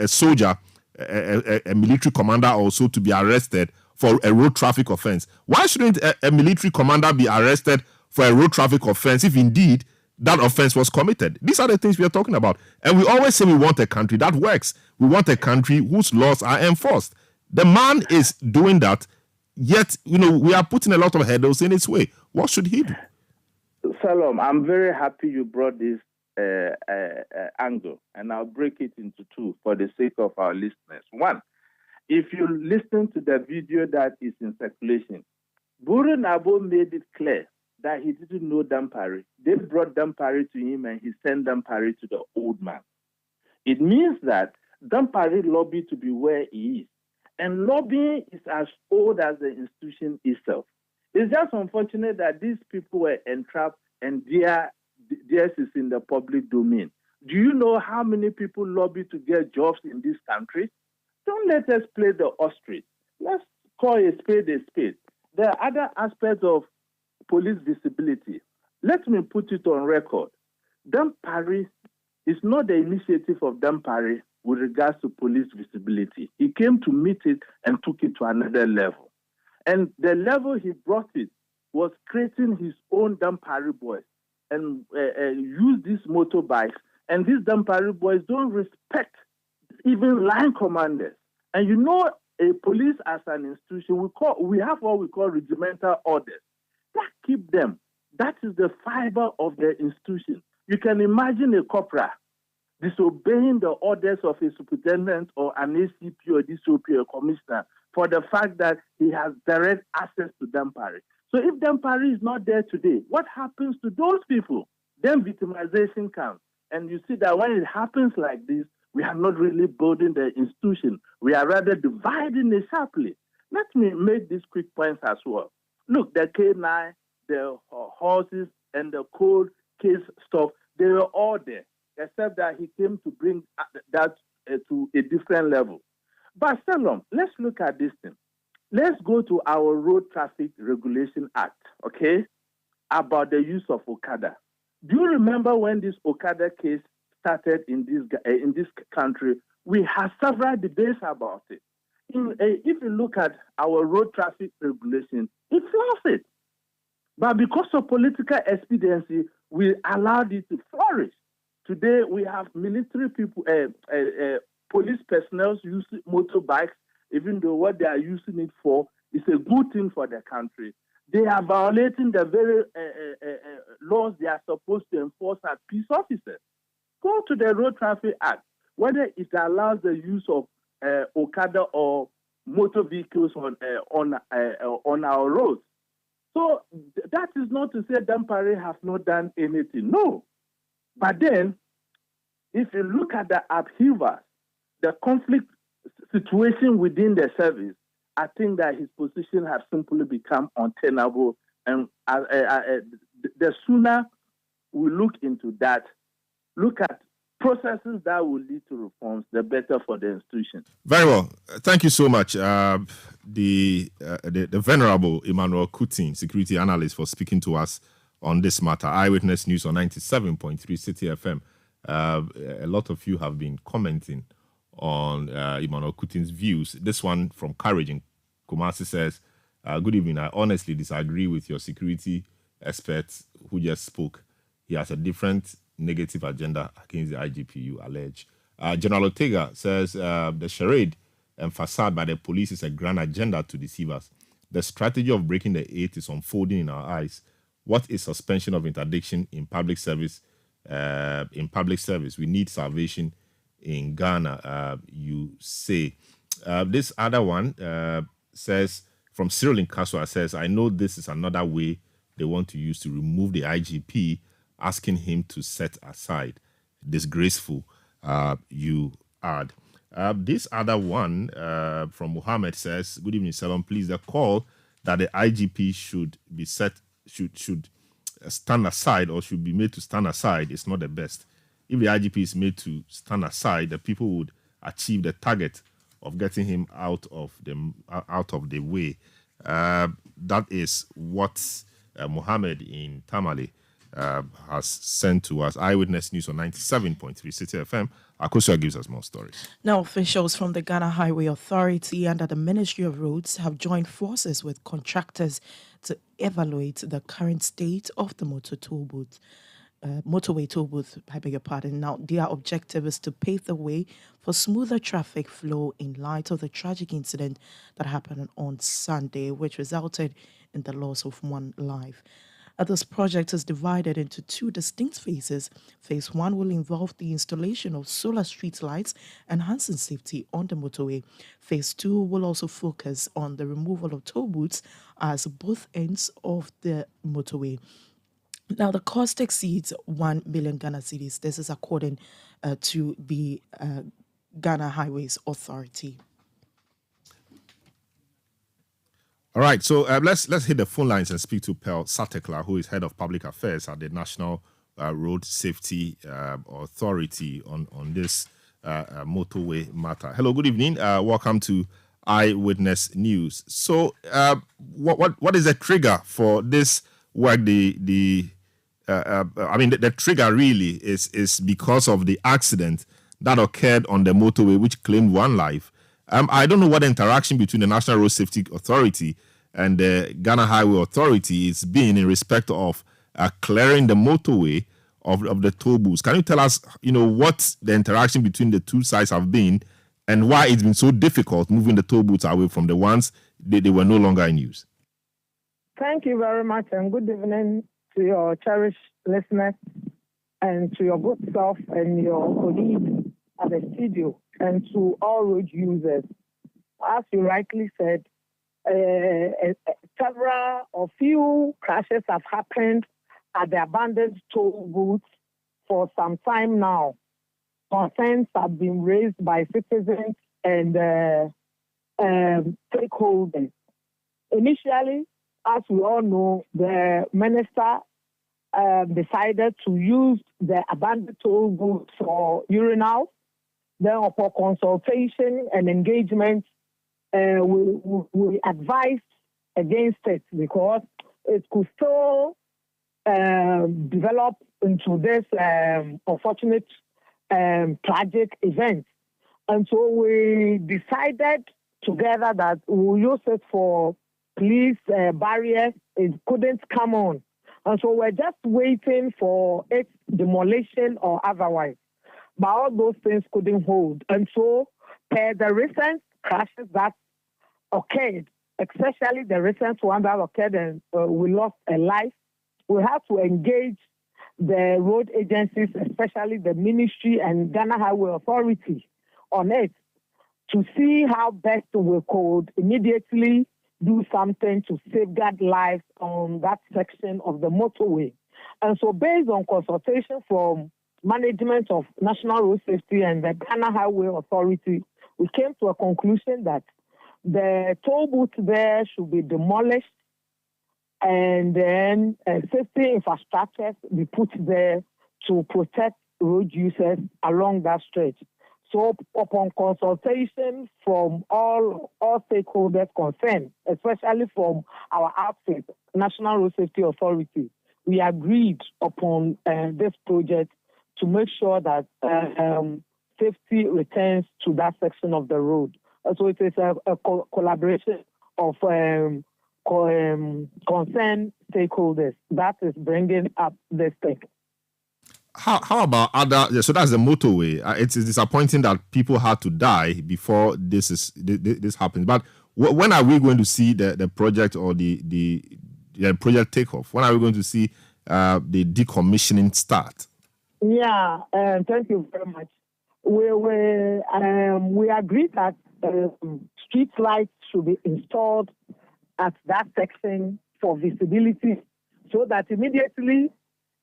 soldier, a military commander also to be arrested for a road traffic offense. Why shouldn't a military commander be arrested for a road traffic offense if indeed that offense was committed? These are the things we are talking about. And we always say we want a country that works. We want a country whose laws are enforced. The man is doing that, yet, we are putting a lot of hurdles in its way. What should he do? Salom, I'm very happy you brought this angle, and I'll break it into two for the sake of our listeners. One, if you listen to the video that is in circulation, Buru Nabo made it clear that he didn't know Dampari. They brought Dampari to him and he sent Dampari to the old man. It means that Dampari lobbied to be where he is. And lobbying is as old as the institution itself. It's just unfortunate that these people were entrapped and theirs is in the public domain. Do you know how many people lobby to get jobs in this country? Don't let us play the ostrich. Let's call a spade a spade. There are other aspects of police visibility. Let me put it on record. Dampari is not the initiative of Dampari with regards to police visibility. He came to meet it and took it to another level. And the level he brought it was creating his own Dampari boys and use these motorbikes. And these Dampari boys don't respect even line commanders. And a police as an institution, we have what we call regimental orders. That keep them. That is the fiber of the institution. You can imagine a corporal disobeying the orders of a superintendent or an ACP or DCOP or commissioner for the fact that he has direct access to Dampari. So if Dampari is not there today, what happens to those people? Then victimization comes. And you see that when it happens like this, we are not really building the institution. We are rather dividing it sharply. Let me make these quick points as well. Look, the K9, the horses, and the cold case stuff, they were all there, except that he came to bring that to a different level. But Salom, let's look at this thing. Let's go to our Road Traffic Regulation Act, okay, about the use of Okada. Do you remember when this Okada case started in this country? We had several debates about it. If you look at our road traffic regulation, it flaws it. But because of political expediency, we allowed it to flourish. Today, we have military people, police personnel using motorbikes, even though what they are using it for is a good thing for the country. They are violating the very laws they are supposed to enforce as peace officers. Go to the Road Traffic Act, whether it allows the use of Okada or motor vehicles on our roads. So that is not to say Dampari have not done anything. No. But then, if you look at the upheaval, the conflict situation within the service, I think that his position has simply become untenable. And the sooner we look into that, look at processes that will lead to reforms, the better for the institution. Very well. Thank you so much, the venerable Emmanuel Kutin, security analyst, for speaking to us on this matter. Eyewitness News on 97.3 Citi FM. A lot of you have been commenting on Emmanuel Kutin's views. This one from Courage in Kumasi says, good evening. I honestly disagree with your security expert who just spoke. He has a different negative agenda against the IGP, you allege. General Ortega says the charade and facade by the police is a grand agenda to deceive us. The strategy of breaking the eight is unfolding in our eyes. What is suspension of interdiction in public service? We need salvation in Ghana, you say. This other one says, from Cyril in Kaswa, says, I know this is another way they want to use to remove the IGP, asking him to set aside. Disgraceful, you add. This other one from Muhammad says, good evening, Salom. Please, the call that the IGP should be should stand aside or should be made to stand aside is not the best. If the IGP is made to stand aside, the people would achieve the target of getting him out of the way. That is what Muhammad in Tamale has sent to us. Eyewitness News on 97.3 Citi FM. Akosua gives us more stories. Now, officials from the Ghana Highway Authority under the Ministry of Roads have joined forces with contractors to evaluate the current state of the motorway toll booth, I beg your pardon. Now, their objective is to pave the way for smoother traffic flow in light of the tragic incident that happened on Sunday, which resulted in the loss of one life. This project is divided into two distinct phases. Phase 1 will involve the installation of solar street lights, enhancing safety on the motorway. Phase 2 will also focus on the removal of toll booths as both ends of the motorway. Now, the cost exceeds 1 billion Ghana cedis. This is according to the Ghana Highways Authority. All right, so let's hit the phone lines and speak to Pearl Satekla, who is head of public affairs at the National Road Safety Authority on this motorway matter. Hello, good evening. Welcome to Eyewitness News. So, what is the trigger for this work? The trigger really is because of the accident that occurred on the motorway, which claimed one life. I don't know what the interaction between the National Road Safety Authority and the Ghana Highway Authority is being in respect of clearing the motorway of the toll booths. Can you tell us, what the interaction between the two sides have been and why it's been so difficult moving the toll booths away from the ones they were no longer in use? Thank you very much, and good evening to your cherished listeners and to your good self and your colleagues at the studio and to all road users. As you rightly said, several or few crashes have happened at the abandoned toll booths for some time now. Concerns have been raised by citizens and stakeholders. Initially, as we all know, the minister decided to use the abandoned toll booths for urinals. Then upon consultation and engagement, we advised against it because it could still develop into this unfortunate tragic event. And so we decided together that we'll use it for police barriers. It couldn't come on. And so we're just waiting for its demolition or otherwise. But all those things couldn't hold. And so, per the recent crashes that occurred, especially the recent one that occurred and we lost a life, we have to engage the road agencies, especially the ministry and Ghana Highway Authority, on it to see how best we could immediately do something to safeguard lives on that section of the motorway. And so, based on consultation from management of National Road Safety and the Ghana Highway Authority, we came to a conclusion that the toll booth there should be demolished and then safety infrastructures be put there to protect road users along that stretch. So upon consultation from all stakeholders concerned, especially from our outfit, National Road Safety Authority, we agreed upon this project to make sure that safety returns to that section of the road. So it is a collaboration of concerned stakeholders that is bringing up this thing. How about other? So that's the motorway. It is disappointing that people had to die before this happens. But when are we going to see the project or the project takeoff? When are we going to see the decommissioning start? Yeah, thank you very much. We agreed that street lights should be installed at that section for visibility, so that immediately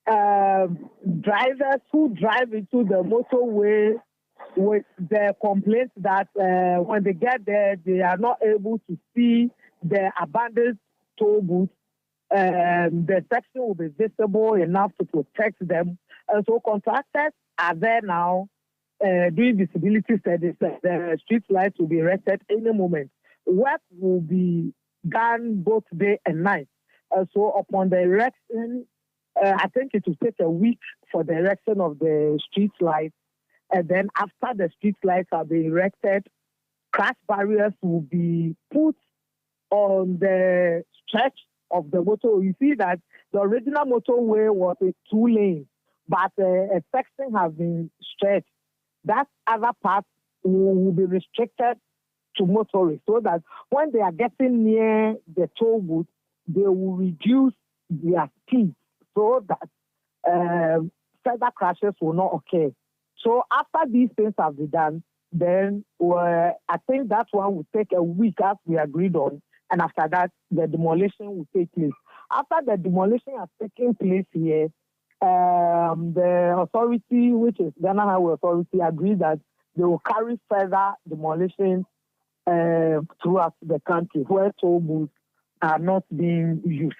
drivers who drive into the motorway with the complaint that when they get there, they are not able to see the abandoned toll booth, the section will be visible enough to protect them. And so contractors are there now doing visibility studies. The street lights will be erected any moment. Work will be done both day and night. So upon the erection I think it will take a week for the erection of the street lights. And then after the street lights have been erected, crash barriers will be put on the stretch of the motor. You see that the original motorway was a 2-lane, but a section has been stretched. That other part will be restricted to motorists so that when they are getting near the toll booth, they will reduce their speed so that further crashes will not occur. So after these things have been done, then I think that one will take a week as we agreed on. And after that, the demolition will take place. After the demolition has taken place here, the authority, which is Ghana Highway Authority, agreed that they will carry further demolition throughout the country where toll booths are not being used.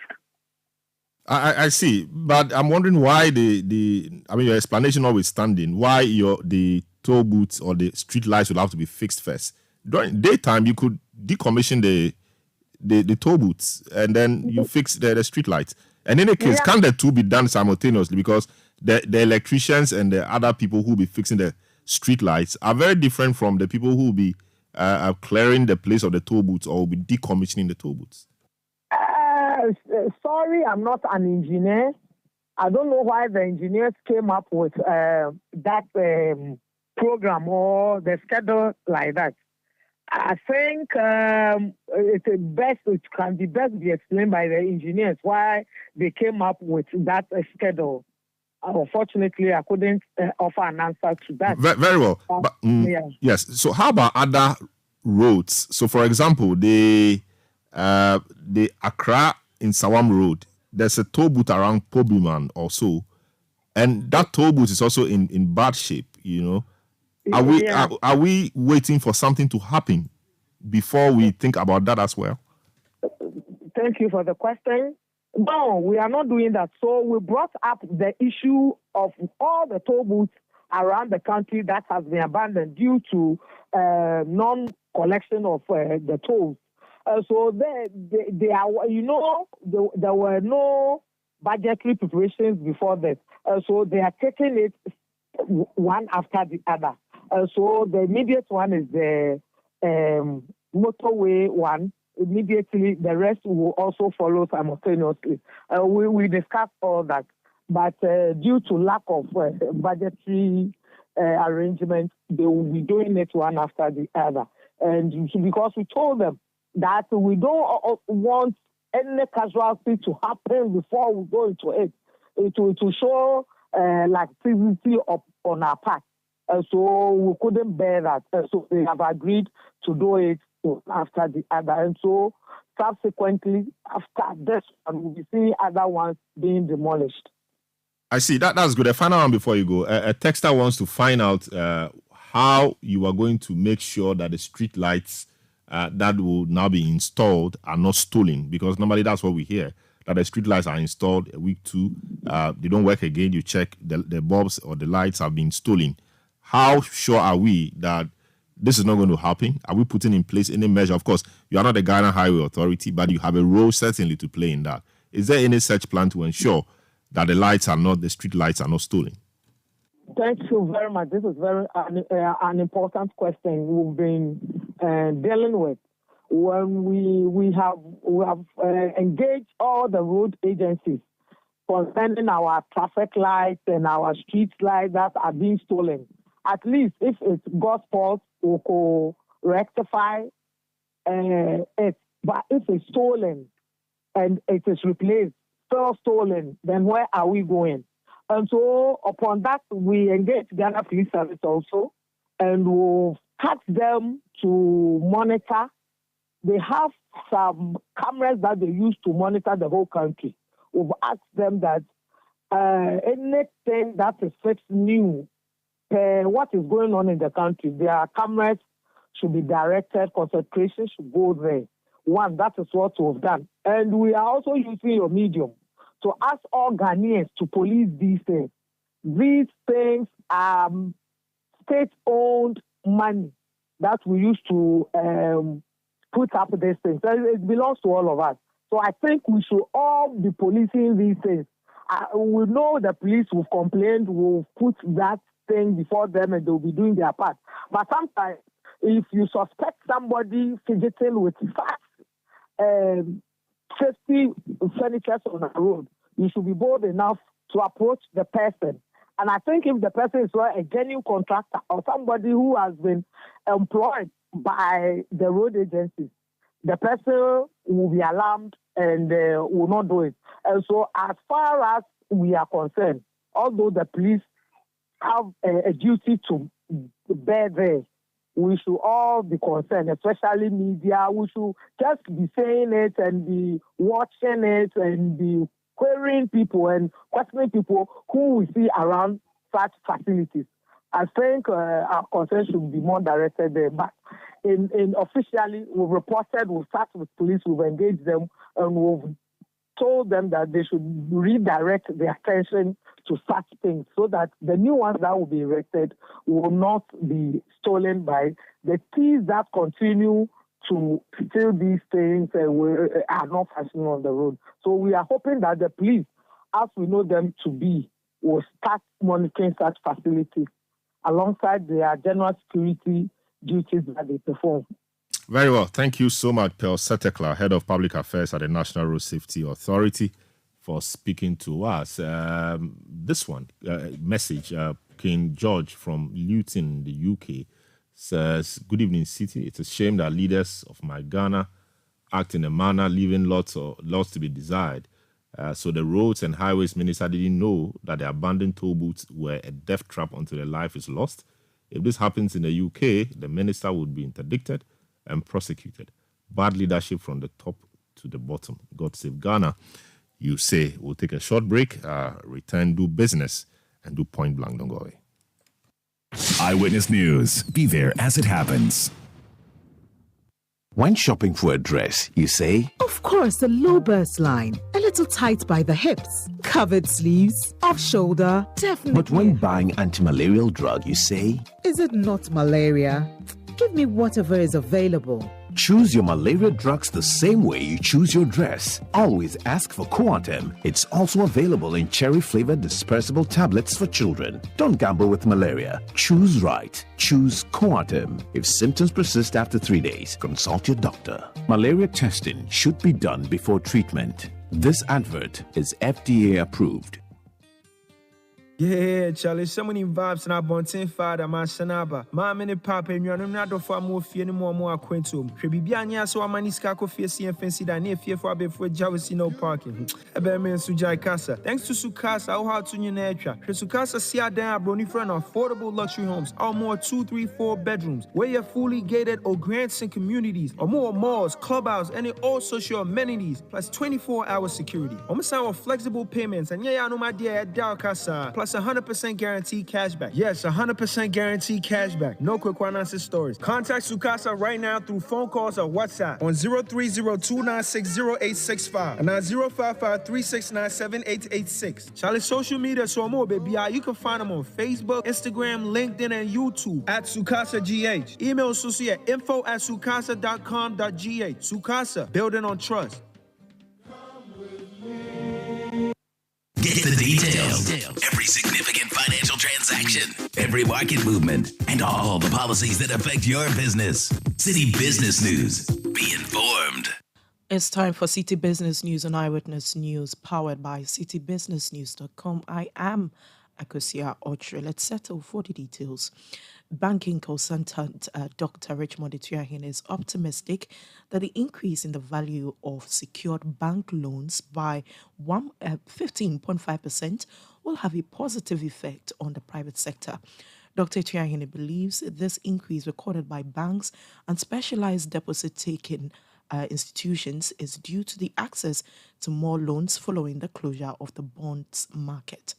I see, but I'm wondering why your explanation notwithstanding, why the toll booths or the street lights will have to be fixed first. During daytime, you could decommission the toll booths and then you fix the street lights. And in any case, can the two be done simultaneously? Because the electricians and the other people who will be fixing the street lights are very different from the people who will be clearing the place of the toll booths or will be decommissioning the toll booths. Sorry, I'm not an engineer. I don't know why the engineers came up with that program or the schedule like that. I think it can be best be explained by the engineers why they came up with that schedule. Unfortunately, I couldn't offer an answer to that. Very well. Yes. So how about other roads? So, for example, the Accra in Sawam Road, there's a toll booth around Pobliman or so, and that toll booth is also in bad shape. Are we waiting for something to happen before we think about that as well? Thank you for the question. No, we are not doing that. So we brought up the issue of all the toll booths around the country that has been abandoned due to non-collection of the tolls. So they are, there were no budgetary preparations before that. So they are taking it one after the other. So the immediate one is the motorway one. Immediately, the rest will also follow simultaneously. We discussed all that. But due to lack of budgetary arrangement, they will be doing it one after the other. And because we told them that we don't want any casualty to happen before we go into it. It will show activity on our part. So we couldn't bear that. So they have agreed to do it after the other. And so subsequently, after this one, we'll be seeing other ones being demolished. I see. That's good. A final one before you go. A texter wants to find out how you are going to make sure that the street lights that will now be installed are not stolen. Because normally that's what we hear, that the street lights are installed a week, two, they don't work again. You check the bulbs or the lights have been stolen. How sure are we that this is not going to happen? Are we putting in place any measure? Of course, you are not the Ghana Highway Authority, but you have a role certainly to play in that. Is there any such plan to ensure that the street lights are not stolen? Thank you very much. This is an important question we've been dealing with. When we have engaged all the road agencies concerning our traffic lights and our street lights that are being stolen. At least if it's God's fault, we could rectify it. But if it's stolen and it is replaced, still stolen, then where are we going? And so upon that, we engage Ghana Police Service also, and we'll task them to monitor. They have some cameras that they use to monitor the whole country. We've asked them that anything that is fixed new, what is going on in the country, their cameras should be directed, concentration should go there. One, that is what we've done. And we are also using your medium to ask all Ghanaians to police these things. These things are state-owned money that we use to put up these things. It belongs to all of us. So I think we should all be policing these things. we know the police will complain, will put that thing before them, and they'll be doing their part. But sometimes, if you suspect somebody fidgeting with safety furnitures on the road, you should be bold enough to approach the person. And I think if the person is a genuine contractor or somebody who has been employed by the road agencies, the person will be alarmed and will not do it. And so as far as we are concerned, although the police have a duty to bear there, we should all be concerned, especially media. We should just be saying it and be watching it and be querying people and questioning people who we see around such facilities. I think our concern should be more directed there. But in officially, we've reported, we've started with police, we've engaged them, and we've told them that they should redirect their attention to such things so that the new ones that will be erected will not be stolen by the thieves that continue to steal these things and are not functioning on the road. So we are hoping that the police, as we know them to be, will start monitoring such facilities alongside their general security duties that they perform. Very well. Thank you so much, Pearl Setekla, Head of Public Affairs at the National Road Safety Authority, for speaking to us. This one, message, King George from Luton, the UK, says, "Good evening, City. It's a shame that leaders of my Ghana act in a manner leaving lots to be desired. So the Roads and Highways Minister didn't know that the abandoned toll booths were a death trap until their life is lost. If this happens in the UK, the minister would be interdicted and prosecuted. Bad leadership from the top to the bottom. God save Ghana." You say. We'll take a short break, return, do business, and do point blank. Don't go away. Eyewitness News. Be there as it happens. When shopping for a dress, you say, of course, a low burst line, a little tight by the hips, covered sleeves, off shoulder, definitely. But when buying anti-malarial drug, you say, is it not malaria? Give me whatever is available. Choose your malaria drugs the same way you choose your dress. Always ask for Coartem. It's also available in cherry-flavored dispersible tablets for children. Don't gamble with malaria. Choose right. Choose Coartem. If symptoms persist after 3 days, consult your doctor. Malaria testing should be done before treatment. This advert is FDA approved. Yeah, Charlie, so many vibes na bontin father man sanaba. Ma many papa nyanum na do for mo fie ni mo akwentum. Hwe bibia anya so amani ska ko fie si fancy da na fie for abefo jawisi no parking. Ebe men sujai casa. Thanks to Sukasa, how to nyina atwa. Hwe Sukasa si adan abroni for an affordable luxury homes. All more 2, 3, 4 bedrooms. Where you're fully gated or grants and communities. Or more malls, clubhouse, and all social amenities. Plus 24-hour security. Almost our flexible payments. And yeah, no my dear Dal Casa. Plus 100% guaranteed cashback. Yes, 100% guaranteed cashback. No quick unanswered stories. Contact Sukasa right now through phone calls or WhatsApp on 030-296-0865 and 055-369-7886. Charlie social media so more, baby. You can find them on Facebook, Instagram, LinkedIn, and YouTube at Sukasa GH. Email Susie at info@sukasa.com.gh. Sukasa, building on trust. Get the details. Every significant financial transaction, every market movement, and all the policies that affect your business. City Business News. Be informed. It's time for City Business News on Eyewitness News, powered by citybusinessnews.com. I am Akosia Ochre. Let's settle for the details. Banking consultant Dr. Richmond Etuahin is optimistic that the increase in the value of secured bank loans by 15.5% will have a positive effect on the private sector. Dr. Etuahin believes this increase recorded by banks and specialized deposit-taking institutions is due to the access to more loans following the closure of the bonds market.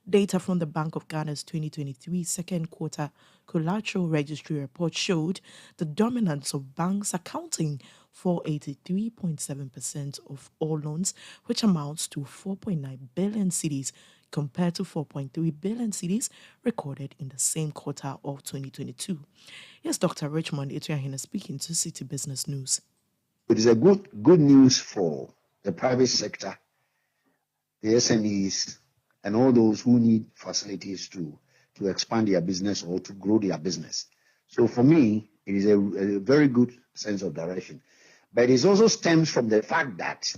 Data from the Bank of Ghana's 2023 second quarter collateral registry report showed the dominance of banks accounting for 83.7% of all loans, which amounts to 4.9 billion cedis compared to 4.3 billion cedis recorded in the same quarter of 2022. Yes, Dr. Richmond Etuahin speaking to City Business News. It is a good news for the private sector. the SMEs, and all those who need facilities to expand their business or to grow their business. So for me, it is a very good sense of direction. But it also stems from the fact that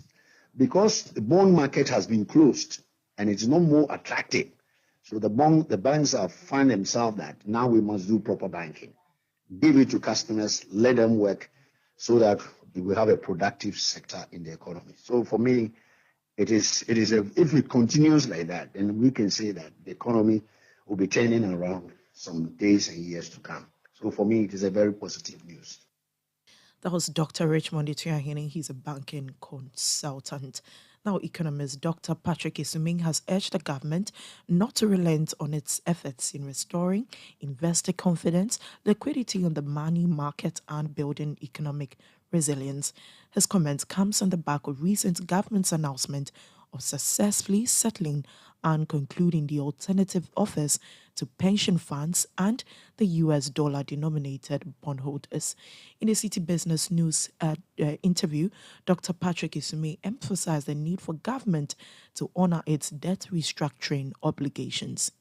because the bond market has been closed and it's no more attractive, so the banks have found themselves that now we must do proper banking. Give it to customers, let them work so that we will have a productive sector in the economy. So for me, if it continues like that, then we can say that the economy will be turning around some days and years to come. So for me, it is a very positive news. That was Dr. Richmond Ituahine. He's a banking consultant. Now, economist Dr. Patrick Isuming has urged the government not to relent on its efforts in restoring investor confidence, liquidity on the money market, and building economic resilience. His comments comes on the back of recent government's announcement of successfully settling and concluding the alternative offers to pension funds and the US dollar-denominated bondholders. In a Citi Business News interview, Dr. Patrick Isuming emphasized the need for government to honor its debt restructuring obligations.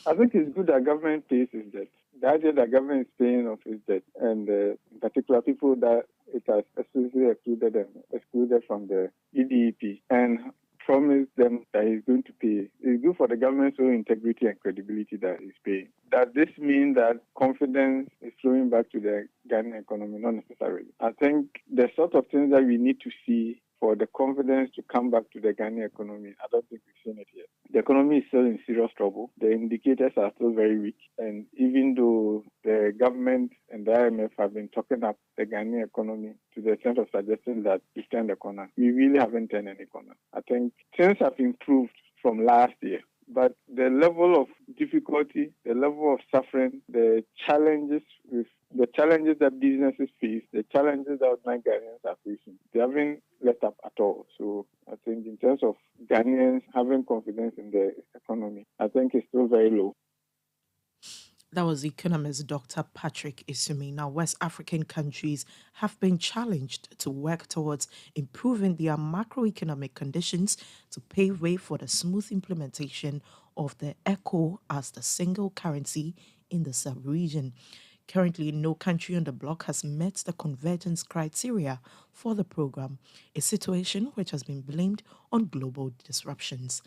I think it's good that government pays its debt. The idea that government is paying off its debt, and in particular people that it has explicitly excluded from the EDEP, and promise them that he's going to pay. It's good for the government's own integrity and credibility that he's paying. Does this mean that confidence is flowing back to the Ghanaian economy? Not necessarily. I think the sort of things that we need to see for the confidence to come back to the Ghanaian economy, I don't think we've seen it yet. The economy is still in serious trouble. The indicators are still very weak. And even though the government and the IMF have been talking up the Ghanaian economy to the extent of suggesting that we've turned the corner, we really haven't turned any corner. I think things have improved from last year. But the level of difficulty, the level of suffering, the challenges that businesses face, the challenges that ordinary Ghanaians are facing, they haven't let up at all. So I think in terms of Ghanaians having confidence in the economy, I think it's still very low. That was economist Dr. Patrick Isuming. Now, West African countries have been challenged to work towards improving their macroeconomic conditions to pave way for the smooth implementation of the ECO as the single currency in the sub-region. Currently, no country on the bloc has met the convergence criteria for the program, a situation which has been blamed on global disruptions.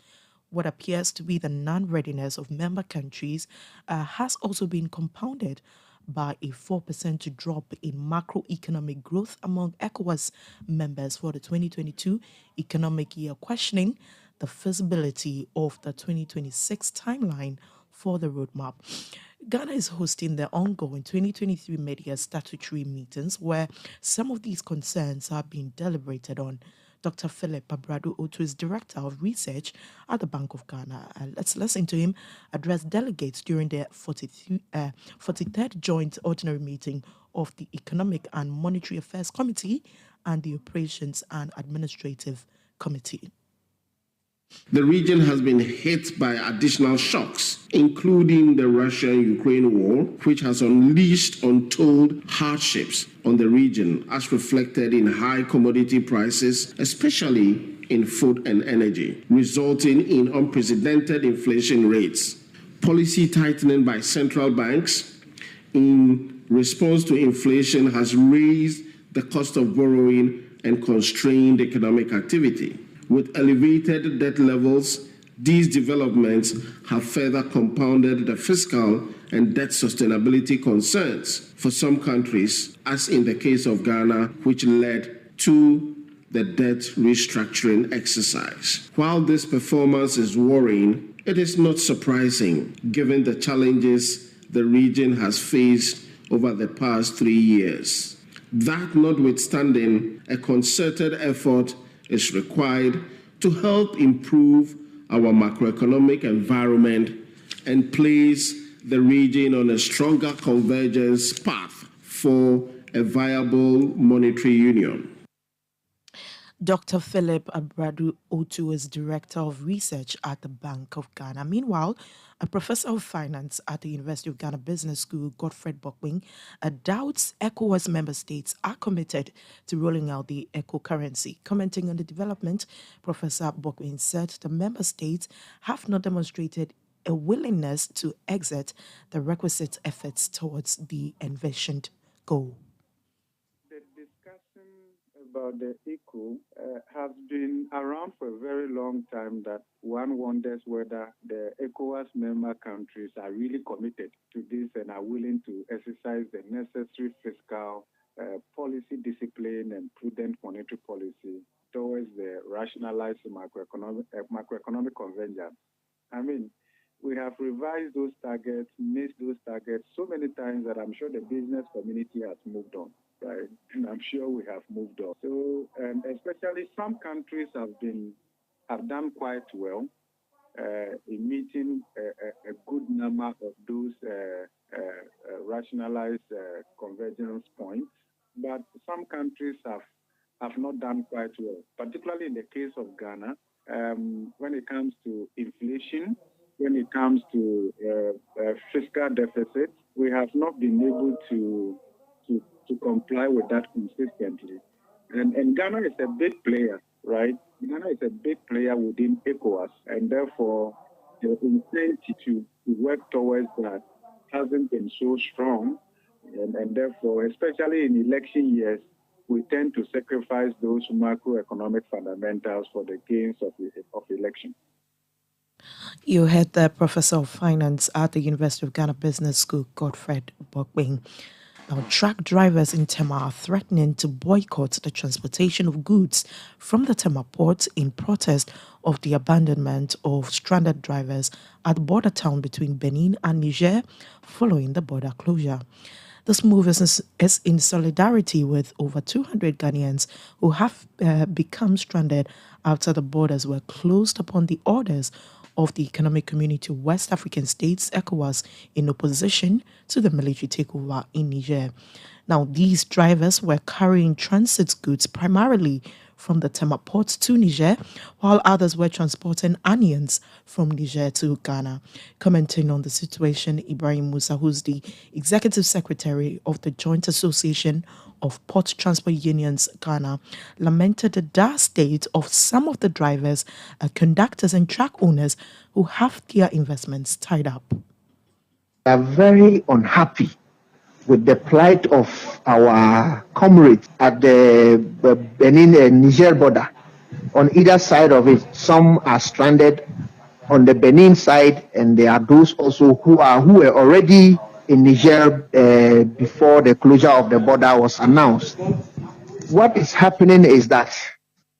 What appears to be the non-readiness of member countries has also been compounded by a 4% drop in macroeconomic growth among ECOWAS members for the 2022 economic year, questioning the feasibility of the 2026 timeline for the roadmap. Ghana is hosting the ongoing 2023 media statutory meetings where some of these concerns are being deliberated on. Dr. Philip Abrado Otu is Director of Research at the Bank of Ghana. Let's listen to him address delegates during the 43rd Joint Ordinary Meeting of the Economic and Monetary Affairs Committee and the Operations and Administrative Committee. The region has been hit by additional shocks, including the Russia-Ukraine war, which has unleashed untold hardships on the region, as reflected in high commodity prices, especially in food and energy, resulting in unprecedented inflation rates. Policy tightening by central banks in response to inflation has raised the cost of borrowing and constrained economic activity. With elevated debt levels, these developments have further compounded the fiscal and debt sustainability concerns for some countries, as in the case of Ghana, which led to the debt restructuring exercise. While this performance is worrying, it is not surprising given the challenges the region has faced over the past 3 years. That notwithstanding, a concerted effort is required to help improve our macroeconomic environment and place the region on a stronger convergence path for a viable monetary union. Dr. Philip Abradu Otu is Director of Research at the Bank of Ghana. Meanwhile, a professor of finance at the University of Ghana Business School, Godfred Bokwing, doubts ECOWAS member states are committed to rolling out the ECO currency. Commenting on the development, Professor Bokwing said the member states have not demonstrated a willingness to exert the requisite efforts towards the envisioned goal. The discussion about the ECO has been around for a very long time, that one wonders whether the ECOWAS member countries are really committed to this and are willing to exercise the necessary fiscal policy discipline and prudent monetary policy towards the rationalized macroeconomic convergence. I mean, we have revised those targets, missed those targets so many times that I'm sure the business community has moved on, right? And I'm sure we have moved on. So, especially some countries have done quite well in meeting a good number of those rationalized convergence points, but some countries have not done quite well, particularly in the case of Ghana, when it comes to inflation. When it comes to fiscal deficit, we have not been able to comply with that consistently. And Ghana is a big player, right? Ghana is a big player within ECOWAS, and therefore the incentive to work towards that hasn't been so strong. And therefore, especially in election years, we tend to sacrifice those macroeconomic fundamentals for the gains of election. You heard the Professor of Finance at the University of Ghana Business School, Godfred Bokwing. Now, truck drivers in Tema are threatening to boycott the transportation of goods from the Tema port in protest of the abandonment of stranded drivers at the border town between Benin and Niger following the border closure. This move is in solidarity with over 200 Ghanaians who have become stranded after the borders were closed upon the orders of the Economic Community of West African States, ECOWAS, in opposition to the military takeover in Niger. Now, these drivers were carrying transit goods primarily from the Tema port to Niger, while others were transporting onions from Niger to Ghana. Commenting on the situation, Ibrahim Musa, who's the Executive Secretary of the Joint Association of Port Transport Unions Ghana, lamented the dire state of some of the drivers, conductors and truck owners who have their investments tied up. We are very unhappy with the plight of our comrades at the Benin and Niger border. On either side of it, some are stranded on the Benin side, and there are those also who were already in Niger before the closure of the border was announced. What is happening is that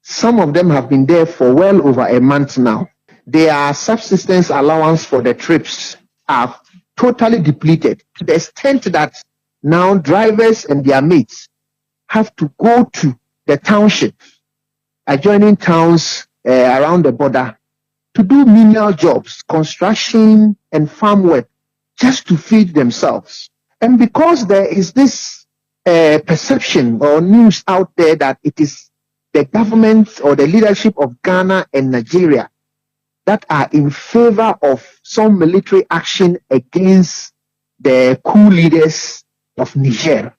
some of them have been there for well over a month now. Their subsistence allowance for the trips are totally depleted, to the extent that now drivers and their mates have to go to the township, adjoining towns around the border, to do menial jobs, construction and farm work, just to feed themselves. And because there is this perception or news out there that it is the government or the leadership of Ghana and Nigeria that are in favor of some military action against the coup leaders of Niger.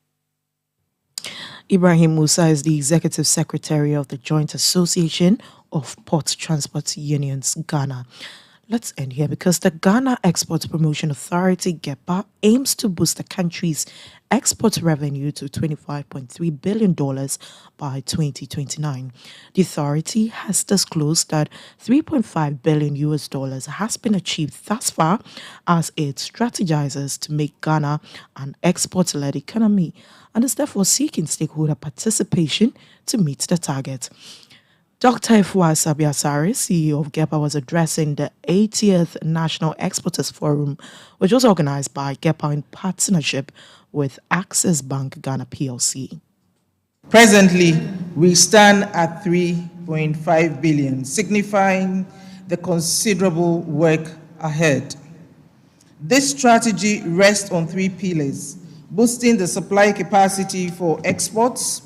Ibrahim Musa is the Executive Secretary of the Joint Association of Port Transport Unions, Ghana. Let's end here because the Ghana Export Promotion Authority, GEPA, aims to boost the country's export revenue to $25.3 billion by 2029. The authority has disclosed that $3.5 billion has been achieved thus far as it strategizes to make Ghana an export-led economy and is therefore seeking stakeholder participation to meet the target. Dr. Efua Sabiasari, CEO of GEPA, was addressing the 80th National Exporters Forum, which was organized by GEPA in partnership with Access Bank Ghana PLC. Presently, we stand at 3.5 billion, signifying the considerable work ahead. This strategy rests on three pillars: boosting the supply capacity for exports,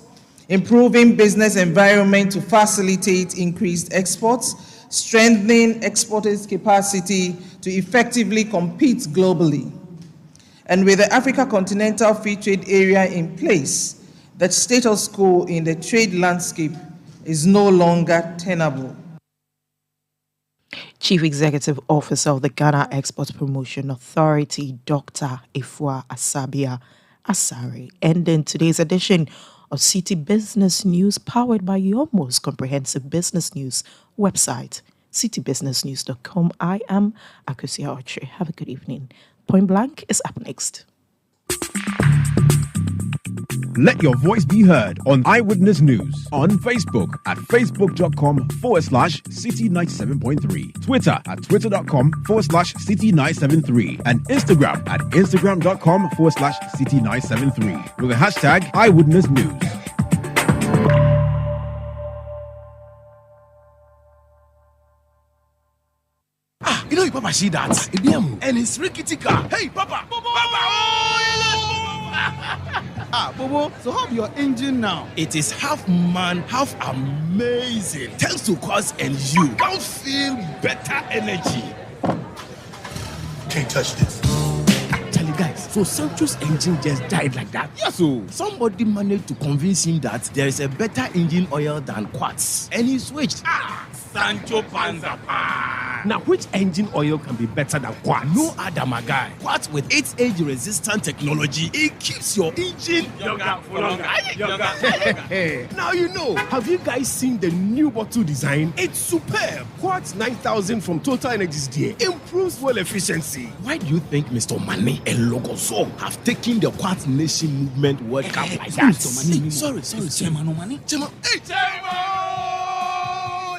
improving business environment to facilitate increased exports, strengthening exporters' capacity to effectively compete globally. And with the Africa Continental Free Trade Area in place, the status quo in the trade landscape is no longer tenable. Chief Executive Officer of the Ghana Export Promotion Authority, Dr. Ifua Asabia Asare, ending today's edition of Citi Business News, powered by your most comprehensive business news website, citybusinessnews.com. I am Akusia Oche. Have a good evening. Point Blank is up next. Let your voice be heard on Eyewitness News on Facebook at facebook.com/City97.3, Twitter at twitter.com/City973, and Instagram at instagram.com/City973 with the hashtag Eyewitness News. You know, Papa, see that? And it's rickety car. Hey, Papa! Bobo, so how your engine now? It is half man, half amazing. Thanks to Quartz and you can feel better energy. Can't touch this. Actually, guys, so Sancho's engine just died like that. Yes, so somebody managed to convince him that there is a better engine oil than Quartz, and he switched. Sancho Panzapa. Now, which engine oil can be better than Quartz? No other, my guy. Quartz with its age-resistant technology, it keeps your engine younger for longer. Now you know. Have you guys seen the new bottle design? It's superb. Quartz 9000 from Total Energies there improves fuel efficiency. Why do you think Mr. Mane and Logoso have taken the Quartz Nation movement World Cup like that? Sorry. Chairman Mane.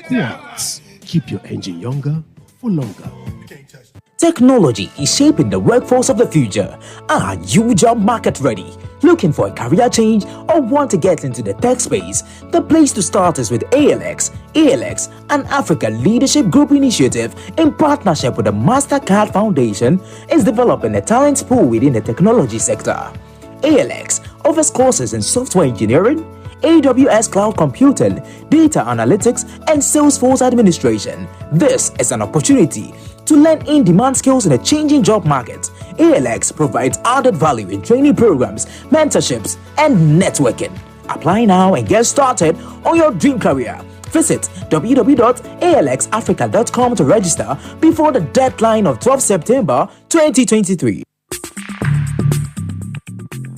Quartz. Keep your engine younger for longer. Technology is shaping the workforce of the future. Are you job market ready? Looking for a career change or want to get into the tech space? The place to start is with ALX. ALX, an Africa Leadership Group initiative in partnership with the Mastercard Foundation, is developing a talent pool within the technology sector. ALX offers courses in software engineering, AWS cloud computing, data analytics, and Salesforce administration. This is an opportunity to learn in-demand skills in a changing job market. ALX provides added value in training programs, mentorships, and networking. Apply now and get started on your dream career. Visit www.alxafrica.com to register before the deadline of 12 September 2023.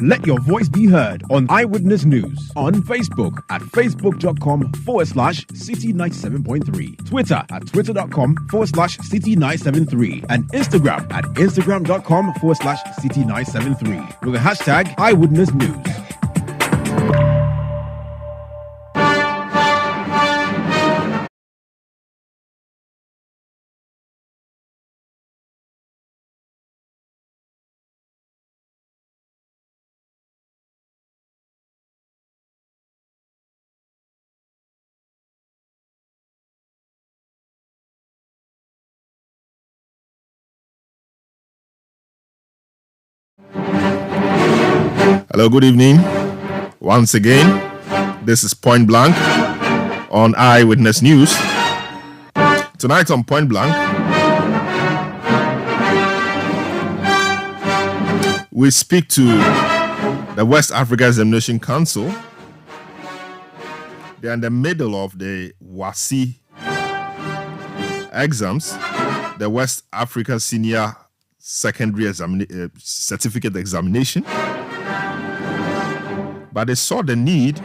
Let your voice be heard on Eyewitness News on Facebook at facebook.com/City97.3, Twitter at twitter.com/City973, and Instagram at instagram.com/City973 with the hashtag Eyewitness News. Hello, good evening. Once again, this is Point Blank on Eyewitness News. Tonight on Point Blank, we speak to the West Africa Examination Council. They're in the middle of the WASI exams, the West Africa Senior Secondary Certificate Examination. But they saw the need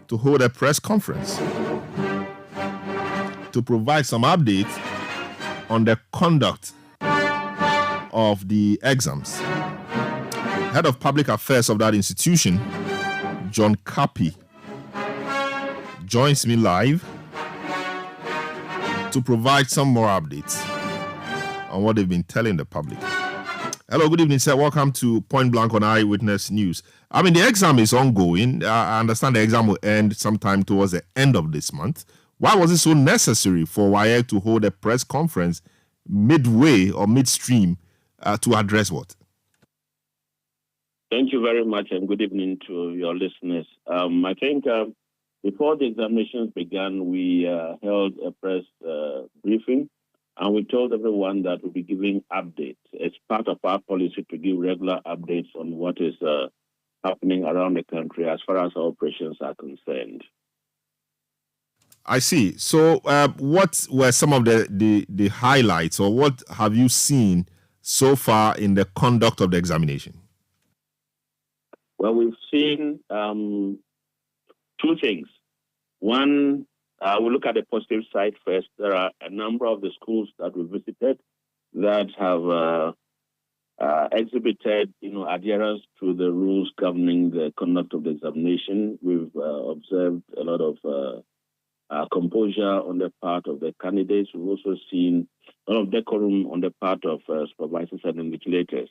to hold a press conference to provide some updates on the conduct of the exams. Head of Public Affairs of that institution, John Kapi, joins me live to provide some more updates on what they've been telling the public. Hello, good evening, sir. Welcome to Point Blank on Eyewitness News. I mean, the exam is ongoing. I understand the exam will end sometime towards the end of this month. Why was it so necessary for WAEC to hold a press conference midway or midstream to address what? Thank you very much, and good evening to your listeners. I think before the examinations began, we held a press briefing, and we told everyone that we'll be giving updates. It's part of our policy to give regular updates on what is happening around the country as far as our operations are concerned. I see. So what were some of the highlights, or what have you seen so far in the conduct of the examination? Well, we've seen two things. One, we'll look at the positive side first. There are a number of the schools that we visited that have exhibited, adherence to the rules governing the conduct of the examination. We've observed a lot of composure on the part of the candidates. We've also seen a lot of decorum on the part of supervisors and invigilators.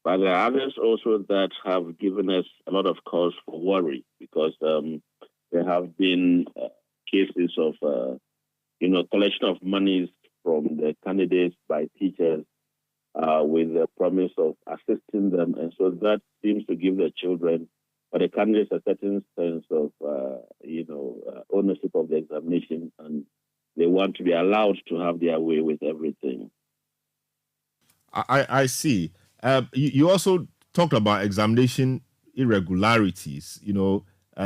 But there are others also that have given us a lot of cause for worry, because there have been cases of, collection of monies from the candidates by teachers with the promise of assisting them. And so that seems to give the children or the candidates a certain sense of, ownership of the examination, and they want to be allowed to have their way with everything. I see. You also talked about examination irregularities,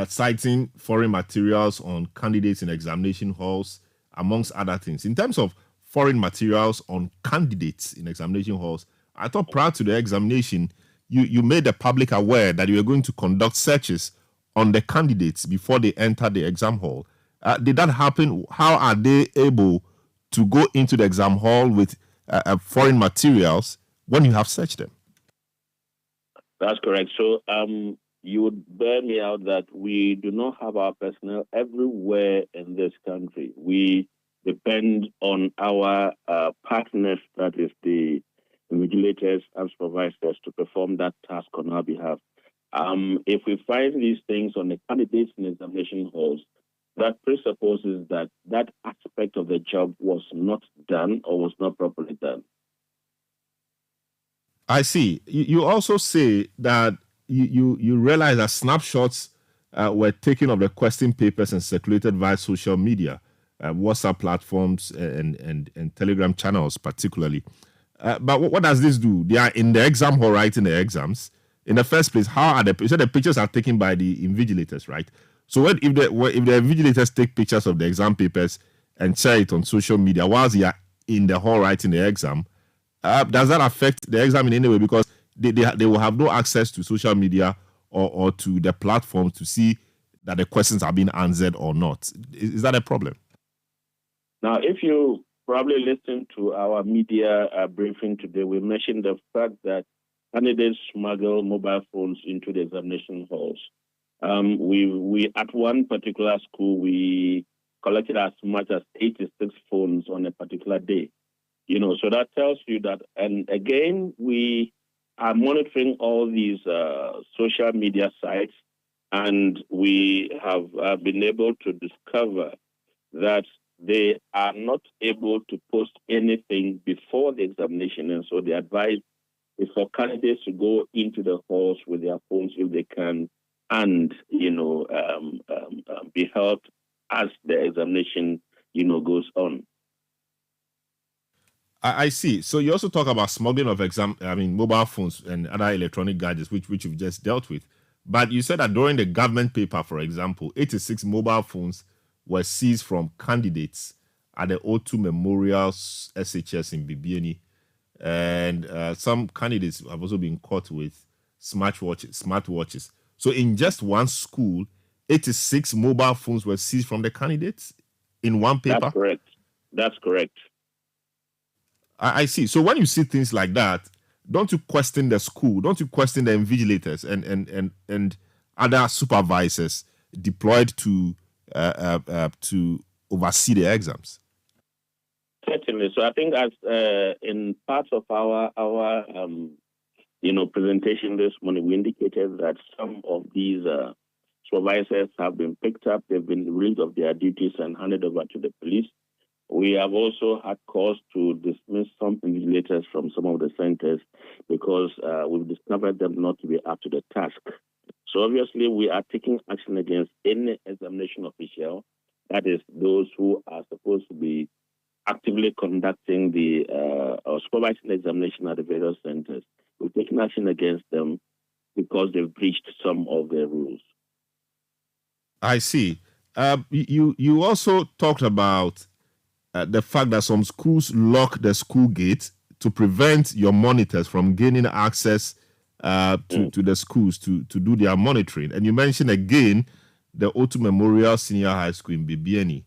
citing foreign materials on candidates in examination halls, amongst other things. In terms of foreign materials on candidates in examination halls, I thought prior to the examination, you made the public aware that you were going to conduct searches on the candidates before they enter the exam hall. Did that happen? How are they able to go into the exam hall with foreign materials when you have searched them? That's correct. So you would bear me out that we do not have our personnel everywhere in this country. We depend on our partners, that is the invigilators and supervisors, to perform that task on our behalf. If we find these things on the candidates in examination halls, that presupposes that that aspect of the job was not done or was not properly done. I see. You also say that you realize that snapshots were taken of the question papers and circulated via social media, WhatsApp platforms and Telegram channels particularly. But what does this do? They are in the exam hall writing the exams. In the first place, how are you said the pictures are taken by the invigilators, right? So if the invigilators take pictures of the exam papers and share it on social media whilst they are in the hall writing the exam, does that affect the exam in any way? Because they will have no access to social media or to the platform to see that the questions are being answered or not. Is that a problem? Now, if you probably listened to our media briefing today, we mentioned the fact that candidates smuggle mobile phones into the examination halls. We at one particular school, we collected as much as 86 phones on a particular day. So that tells you that, and again, we are monitoring all these social media sites, and we have been able to discover that they are not able to post anything before the examination, and so the advice is for candidates to go into the halls with their phones if they can, and be helped as the examination goes on. I see. So you also talk about smuggling of mobile phones and other electronic gadgets, which you've just dealt with. But you said that during the government paper, for example, 86 mobile phones were seized from candidates at the O2 Memorial SHS in Bibiani. And some candidates have also been caught with smartwatches. So in just one school, 86 mobile phones were seized from the candidates in one paper? That's correct. I see. So when you see things like that, don't you question the school? Don't you question the invigilators and other supervisors deployed to oversee the exams? Certainly. So I think as in parts of our presentation this morning, we indicated that some of these supervisors have been picked up. They've been relieved of their duties and handed over to the police. We have also had cause to dismiss some invigilators from some of the centers because we've discovered them not to be up to the task. So obviously, we are taking action against any examination official, that is, those who are supposed to be actively conducting the or supervising the examination at the various centers. We're taking action against them because they've breached some of their rules. I see. You also talked about the fact that some schools lock the school gate to prevent your monitors from gaining access to the schools to do their monitoring. And you mentioned again the Otu Memorial Senior High School in Bibiani.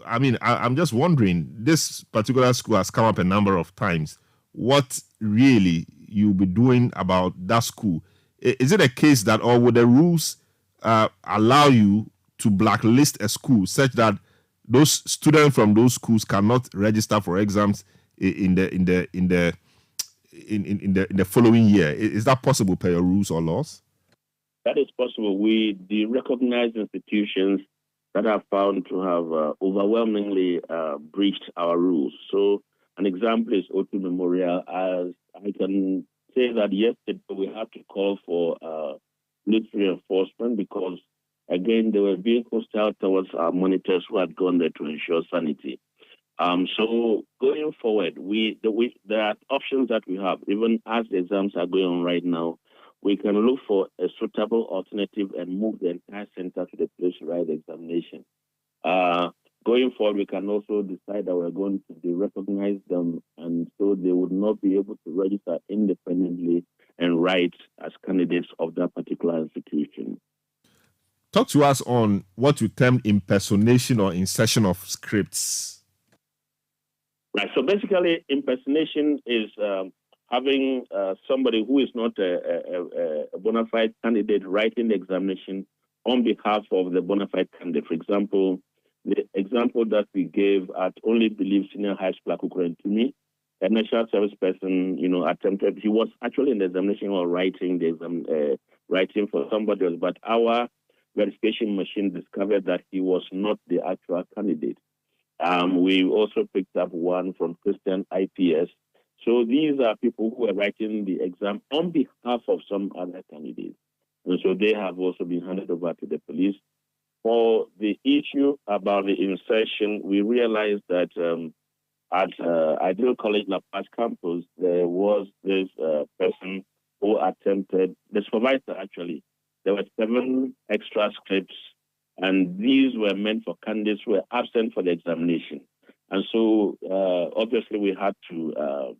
I'm just wondering, this particular school has come up a number of times. What really you'll be doing about that school? Is it a case that, or would the rules allow you to blacklist a school such that those students from those schools cannot register for exams in the following year? Is that possible per your rules or laws? That is possible. We recognize institutions that are found to have overwhelmingly breached our rules. So an example is Otu Memorial. As I can say that yesterday we had to call for military enforcement because, again, they were being hostile towards our monitors who had gone there to ensure sanity. So going forward, there are options that we have. Even as the exams are going on right now, we can look for a suitable alternative and move the entire center to the place to write the examination. Going forward, we can also decide that we're going to derecognize them, and so they would not be able to register independently and write as candidates of that particular institution. Talk to us on what you term impersonation or insertion of scripts. Right. So basically, impersonation is having somebody who is not a bona fide candidate writing the examination on behalf of the bona fide candidate. For example, the example that we gave at Only Believe Senior High School, Akukurentumi, a national service person, attempted. He was actually in the examination or writing the exam, writing for somebody else, but our verification machine discovered that he was not the actual candidate. We also picked up one from Christian IPS. So these are people who are writing the exam on behalf of some other candidates. And so they have also been handed over to the police. For the issue about the insertion, we realized that at Ideal College La Paz campus, there was this person who attempted, the supervisor actually, there were 7 extra scripts, and these were meant for candidates who were absent for the examination. And so, obviously, we had to,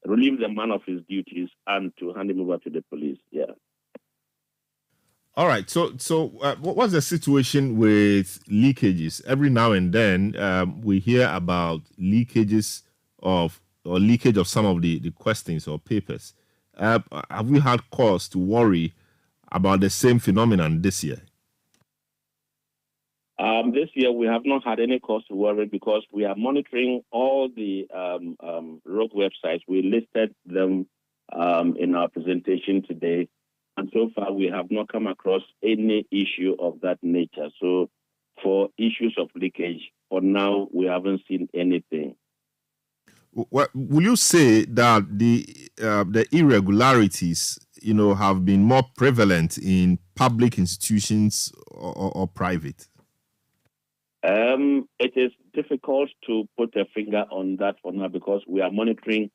relieve the man of his duties and to hand him over to the police. Yeah. All right. So, what's the situation with leakages? Every now and then, we hear about leakage of some of the questions or papers. Have we had cause to worry about the same phenomenon this year? This year, we have not had any cause to worry because we are monitoring all the rogue websites. We listed them in our presentation today. And so far, we have not come across any issue of that nature. So for issues of leakage, for now, we haven't seen anything. Well, will you say that the irregularities, have been more prevalent in public institutions or private? It is difficult to put a finger on that for now because we are monitoring.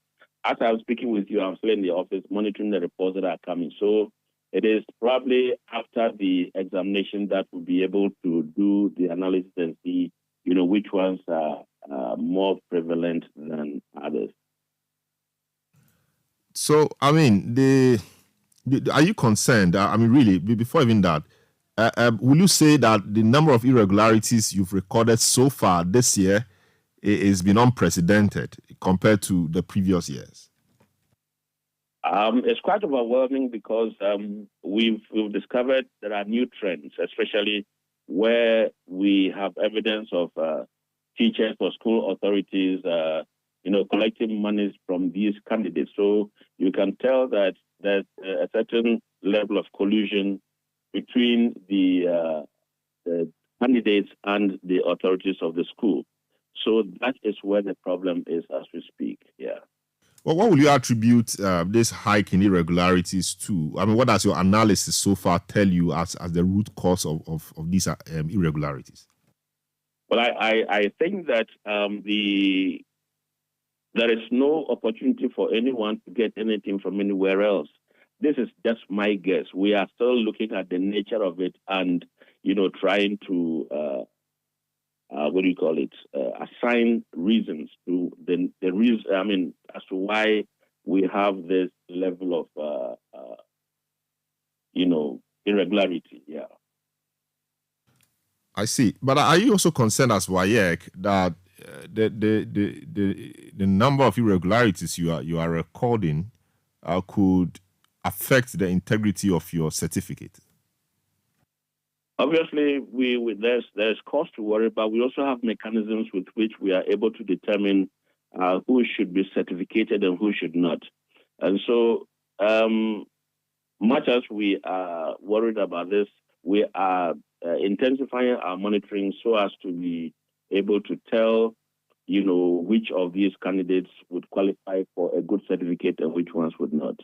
As I'm speaking with you, I'm still in the office monitoring the reports that are coming. So it is probably after the examination that we'll be able to do the analysis and see, which ones are more prevalent than others. So, are you concerned? Really, before even that, will you say that the number of irregularities you've recorded so far this year has been unprecedented compared to the previous years? It's quite overwhelming because we've discovered there are new trends, especially where we have evidence of teachers or school authorities, collecting monies from these candidates. So you can tell that there's a certain level of collusion between the candidates and the authorities of the school. So that is where the problem is as we speak. Yeah. Well, what will you attribute this hike in irregularities to? I mean, what does your analysis so far tell you as the root cause of these irregularities? Well, I think that there is no opportunity for anyone to get anything from anywhere else. This is just my guess. We are still looking at the nature of it and, trying to, assign reasons to the reason, as to why we have this level of, irregularity. Yeah. I see. But are you also concerned as WAEC that the number of irregularities you are recording could affect the integrity of your certificate? Obviously, there's cause to worry, but we also have mechanisms with which we are able to determine who should be certificated and who should not. And so, much as we are worried about this, we are intensifying our monitoring so as to be able to tell, which of these candidates would qualify for a good certificate and which ones would not.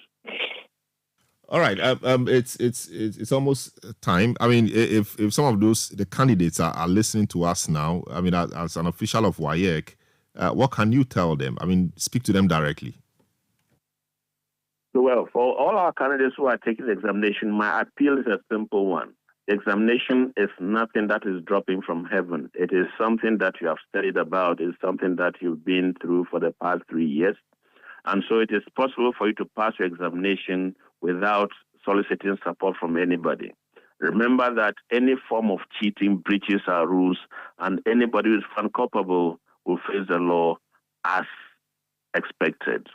All right. It's almost time. I mean, if some of the candidates are listening to us now, I mean, as an official of WAEC, what can you tell them? I mean, speak to them directly. Well, for all our candidates who are taking the examination, my appeal is a simple one. The examination is nothing that is dropping from heaven. It is something that you have studied about. It's something that you've been through for the past 3 years. And so it is possible for you to pass your examination without soliciting support from anybody. Remember that any form of cheating breaches our rules, and anybody who is found culpable will face the law as expected.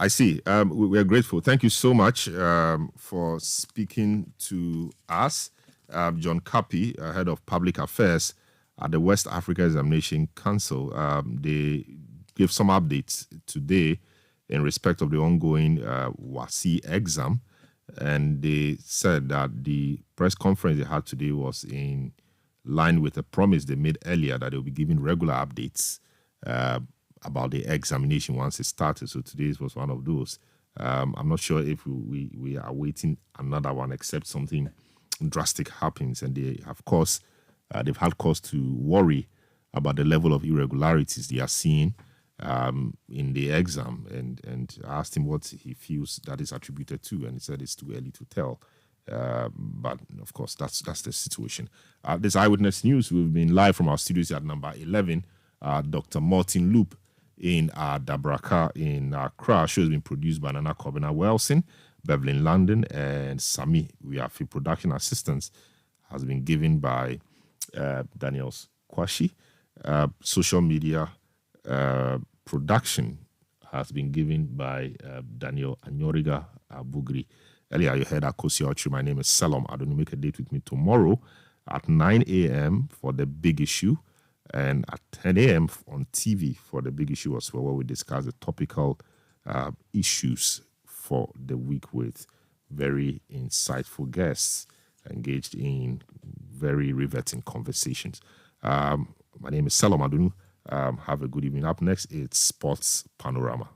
I see. We are grateful. Thank you so much for speaking to us. John Kapi, head of public affairs at the West Africa Examination Council. They gave some updates today in respect of the ongoing WASI exam. And they said that the press conference they had today was in line with a promise they made earlier that they'll be giving regular updates about the examination once it started. So today was one of those. I'm not sure if we are waiting another one except something drastic happens. And they, of course, they've had cause to worry about the level of irregularities they are seeing in the exam. And I asked him what he feels that is attributed to, and he said it's too early to tell. But of course, that's the situation. This Eyewitness News, we've been live from our studios at number 11. Dr. Martin Loop in Dabraka in Accra. Show has been produced by Nana Kobina Wilson, Beverly London, and Sami. We have a production assistance has been given by Daniel Kwashi. Social media production has been given by Daniel Anyoriga Bugri. Earlier you heard Akosi Ochri. My name is Salom. I don't make a date with me tomorrow at 9 a.m. for the big issue, and at 10 a.m. on TV for the big issue as well, where we discuss the topical issues for the week with very insightful guests engaged in very riveting conversations. My name is Salom Adunu. Have a good evening. Up next, it's Sports Panorama.